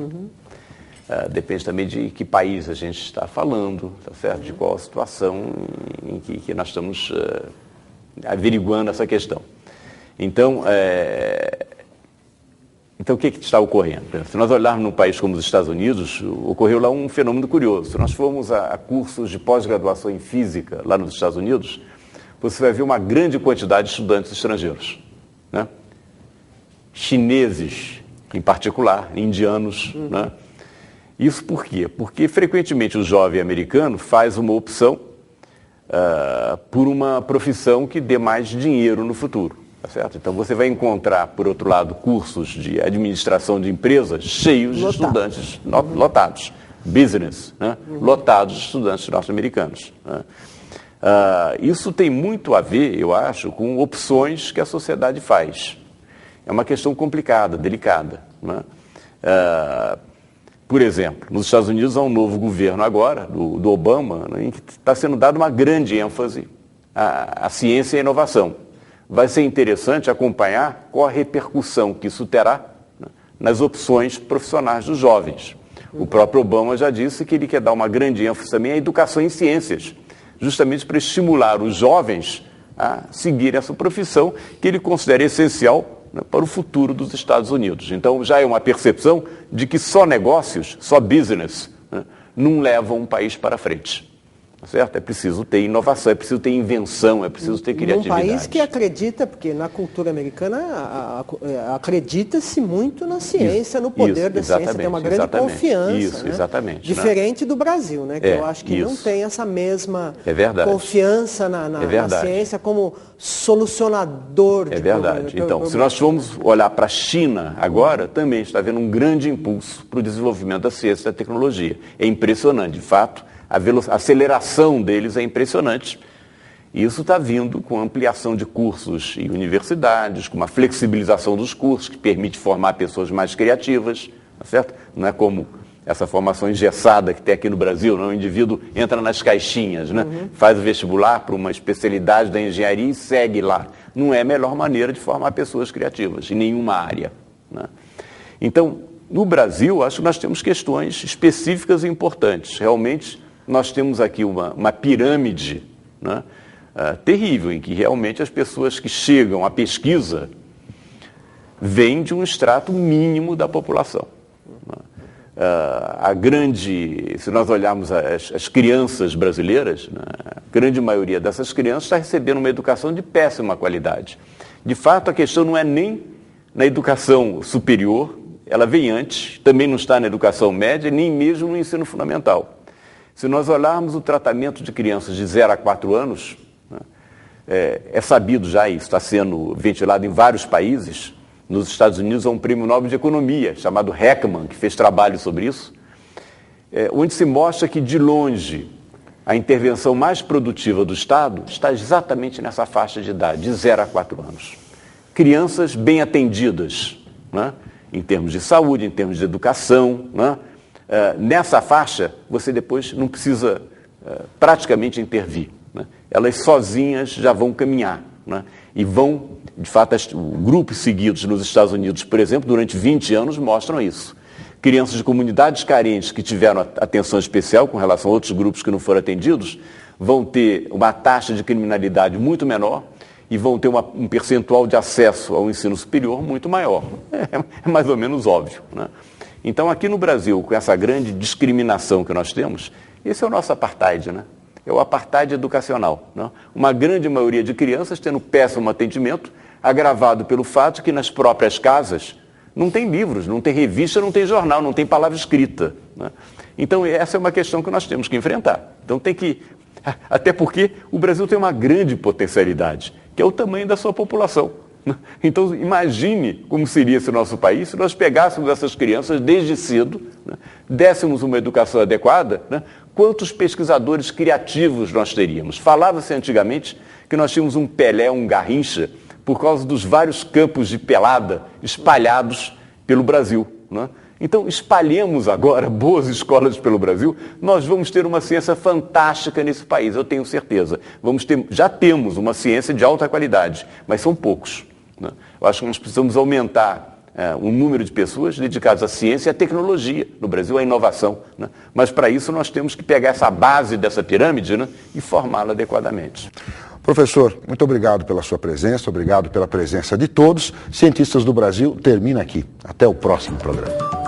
Depende também de que país a gente está falando, tá certo? De qual a situação em que nós estamos averiguando essa questão. Então, o que está ocorrendo? Se nós olharmos num país como os Estados Unidos, ocorreu lá um fenômeno curioso. Se nós formos a cursos de pós-graduação em física lá nos Estados Unidos, você vai ver uma grande quantidade de estudantes estrangeiros, né? Chineses, em particular, indianos, né? Isso por quê? Porque frequentemente o jovem americano faz uma opção por uma profissão que dê mais dinheiro no futuro, tá certo? Então você vai encontrar, por outro lado, cursos de administração de empresas cheios de estudantes lotados, business, né? Lotados de estudantes norte-americanos, né? Isso tem muito a ver, eu acho, com opções que a sociedade faz. É uma questão complicada, delicada, né? Por exemplo, nos Estados Unidos há um novo governo agora, do Obama, né, em que está sendo dada uma grande ênfase à ciência e à inovação. Vai ser interessante acompanhar qual a repercussão que isso terá, né, nas opções profissionais dos jovens. O próprio Obama já disse que ele quer dar uma grande ênfase também à educação em ciências, justamente para estimular os jovens a seguir essa profissão que ele considera essencial, né, para o futuro dos Estados Unidos. Então, já é uma percepção de que só negócios, só business, né, não levam um país para frente. Certo? É preciso ter inovação, é preciso ter invenção, é preciso ter criatividade. Um país que acredita, porque na cultura americana acredita-se muito na ciência, no poder da ciência, tem uma grande confiança. Isso, né? Exatamente. Diferente do Brasil, né? Que eu acho que não tem essa mesma confiança na ciência como solucionador de problemas. Então, se nós formos olhar para a China agora, também está havendo um grande impulso para o desenvolvimento da ciência e da tecnologia. É impressionante, de fato. A aceleração deles é impressionante. E isso está vindo com ampliação de cursos em universidades, com uma flexibilização dos cursos, que permite formar pessoas mais criativas, tá certo? Não é como essa formação engessada que tem aqui no Brasil, não? O indivíduo entra nas caixinhas, né? Faz o vestibular para uma especialidade da engenharia e segue lá. Não é a melhor maneira de formar pessoas criativas, em nenhuma área, né? Então, no Brasil, acho que nós temos questões específicas e importantes. Realmente, nós temos aqui uma pirâmide, né, terrível, em que realmente as pessoas que chegam à pesquisa vêm de um extrato mínimo da população. Se nós olharmos as crianças brasileiras, né, a grande maioria dessas crianças está recebendo uma educação de péssima qualidade. De fato, a questão não é nem na educação superior, ela vem antes, também não está na educação média, nem mesmo no ensino fundamental. Se nós olharmos o tratamento de crianças de 0 a 4 anos, né, é sabido já, isso está sendo ventilado em vários países. Nos Estados Unidos há um prêmio Nobel de Economia, chamado Heckman, que fez trabalho sobre isso, onde se mostra que, de longe, a intervenção mais produtiva do Estado está exatamente nessa faixa de idade, de 0 a 4 anos. Crianças bem atendidas, né, em termos de saúde, em termos de educação, né? Nessa faixa, você depois não precisa praticamente intervir, né? Elas sozinhas já vão caminhar, né? E vão, de fato, grupos seguidos nos Estados Unidos, por exemplo, durante 20 anos mostram isso. Crianças de comunidades carentes que tiveram atenção especial com relação a outros grupos que não foram atendidos, vão ter uma taxa de criminalidade muito menor e vão ter um percentual de acesso ao ensino superior muito maior. É mais ou menos óbvio, né? Então, aqui no Brasil, com essa grande discriminação que nós temos, esse é o nosso apartheid, né? É o apartheid educacional, né? Uma grande maioria de crianças tendo péssimo atendimento, agravado pelo fato que nas próprias casas não tem livros, não tem revista, não tem jornal, não tem palavra escrita, né? Então, essa é uma questão que nós temos que enfrentar. Então, até porque o Brasil tem uma grande potencialidade, que é o tamanho da sua população. Então, imagine como seria esse nosso país se nós pegássemos essas crianças desde cedo, né, dessemos uma educação adequada, né, quantos pesquisadores criativos nós teríamos. Falava-se antigamente que nós tínhamos um Pelé, um Garrincha, por causa dos vários campos de pelada espalhados pelo Brasil, né? Então, espalhemos agora boas escolas pelo Brasil, nós vamos ter uma ciência fantástica nesse país, eu tenho certeza. Já temos uma ciência de alta qualidade, mas são poucos, né? Eu acho que nós precisamos aumentar o número de pessoas dedicadas à ciência e à tecnologia no Brasil, à inovação, né? Mas para isso nós temos que pegar essa base dessa pirâmide, né, e formá-la adequadamente. Professor, muito obrigado pela sua presença, obrigado pela presença de todos. Cientistas do Brasil termina aqui. Até o próximo programa.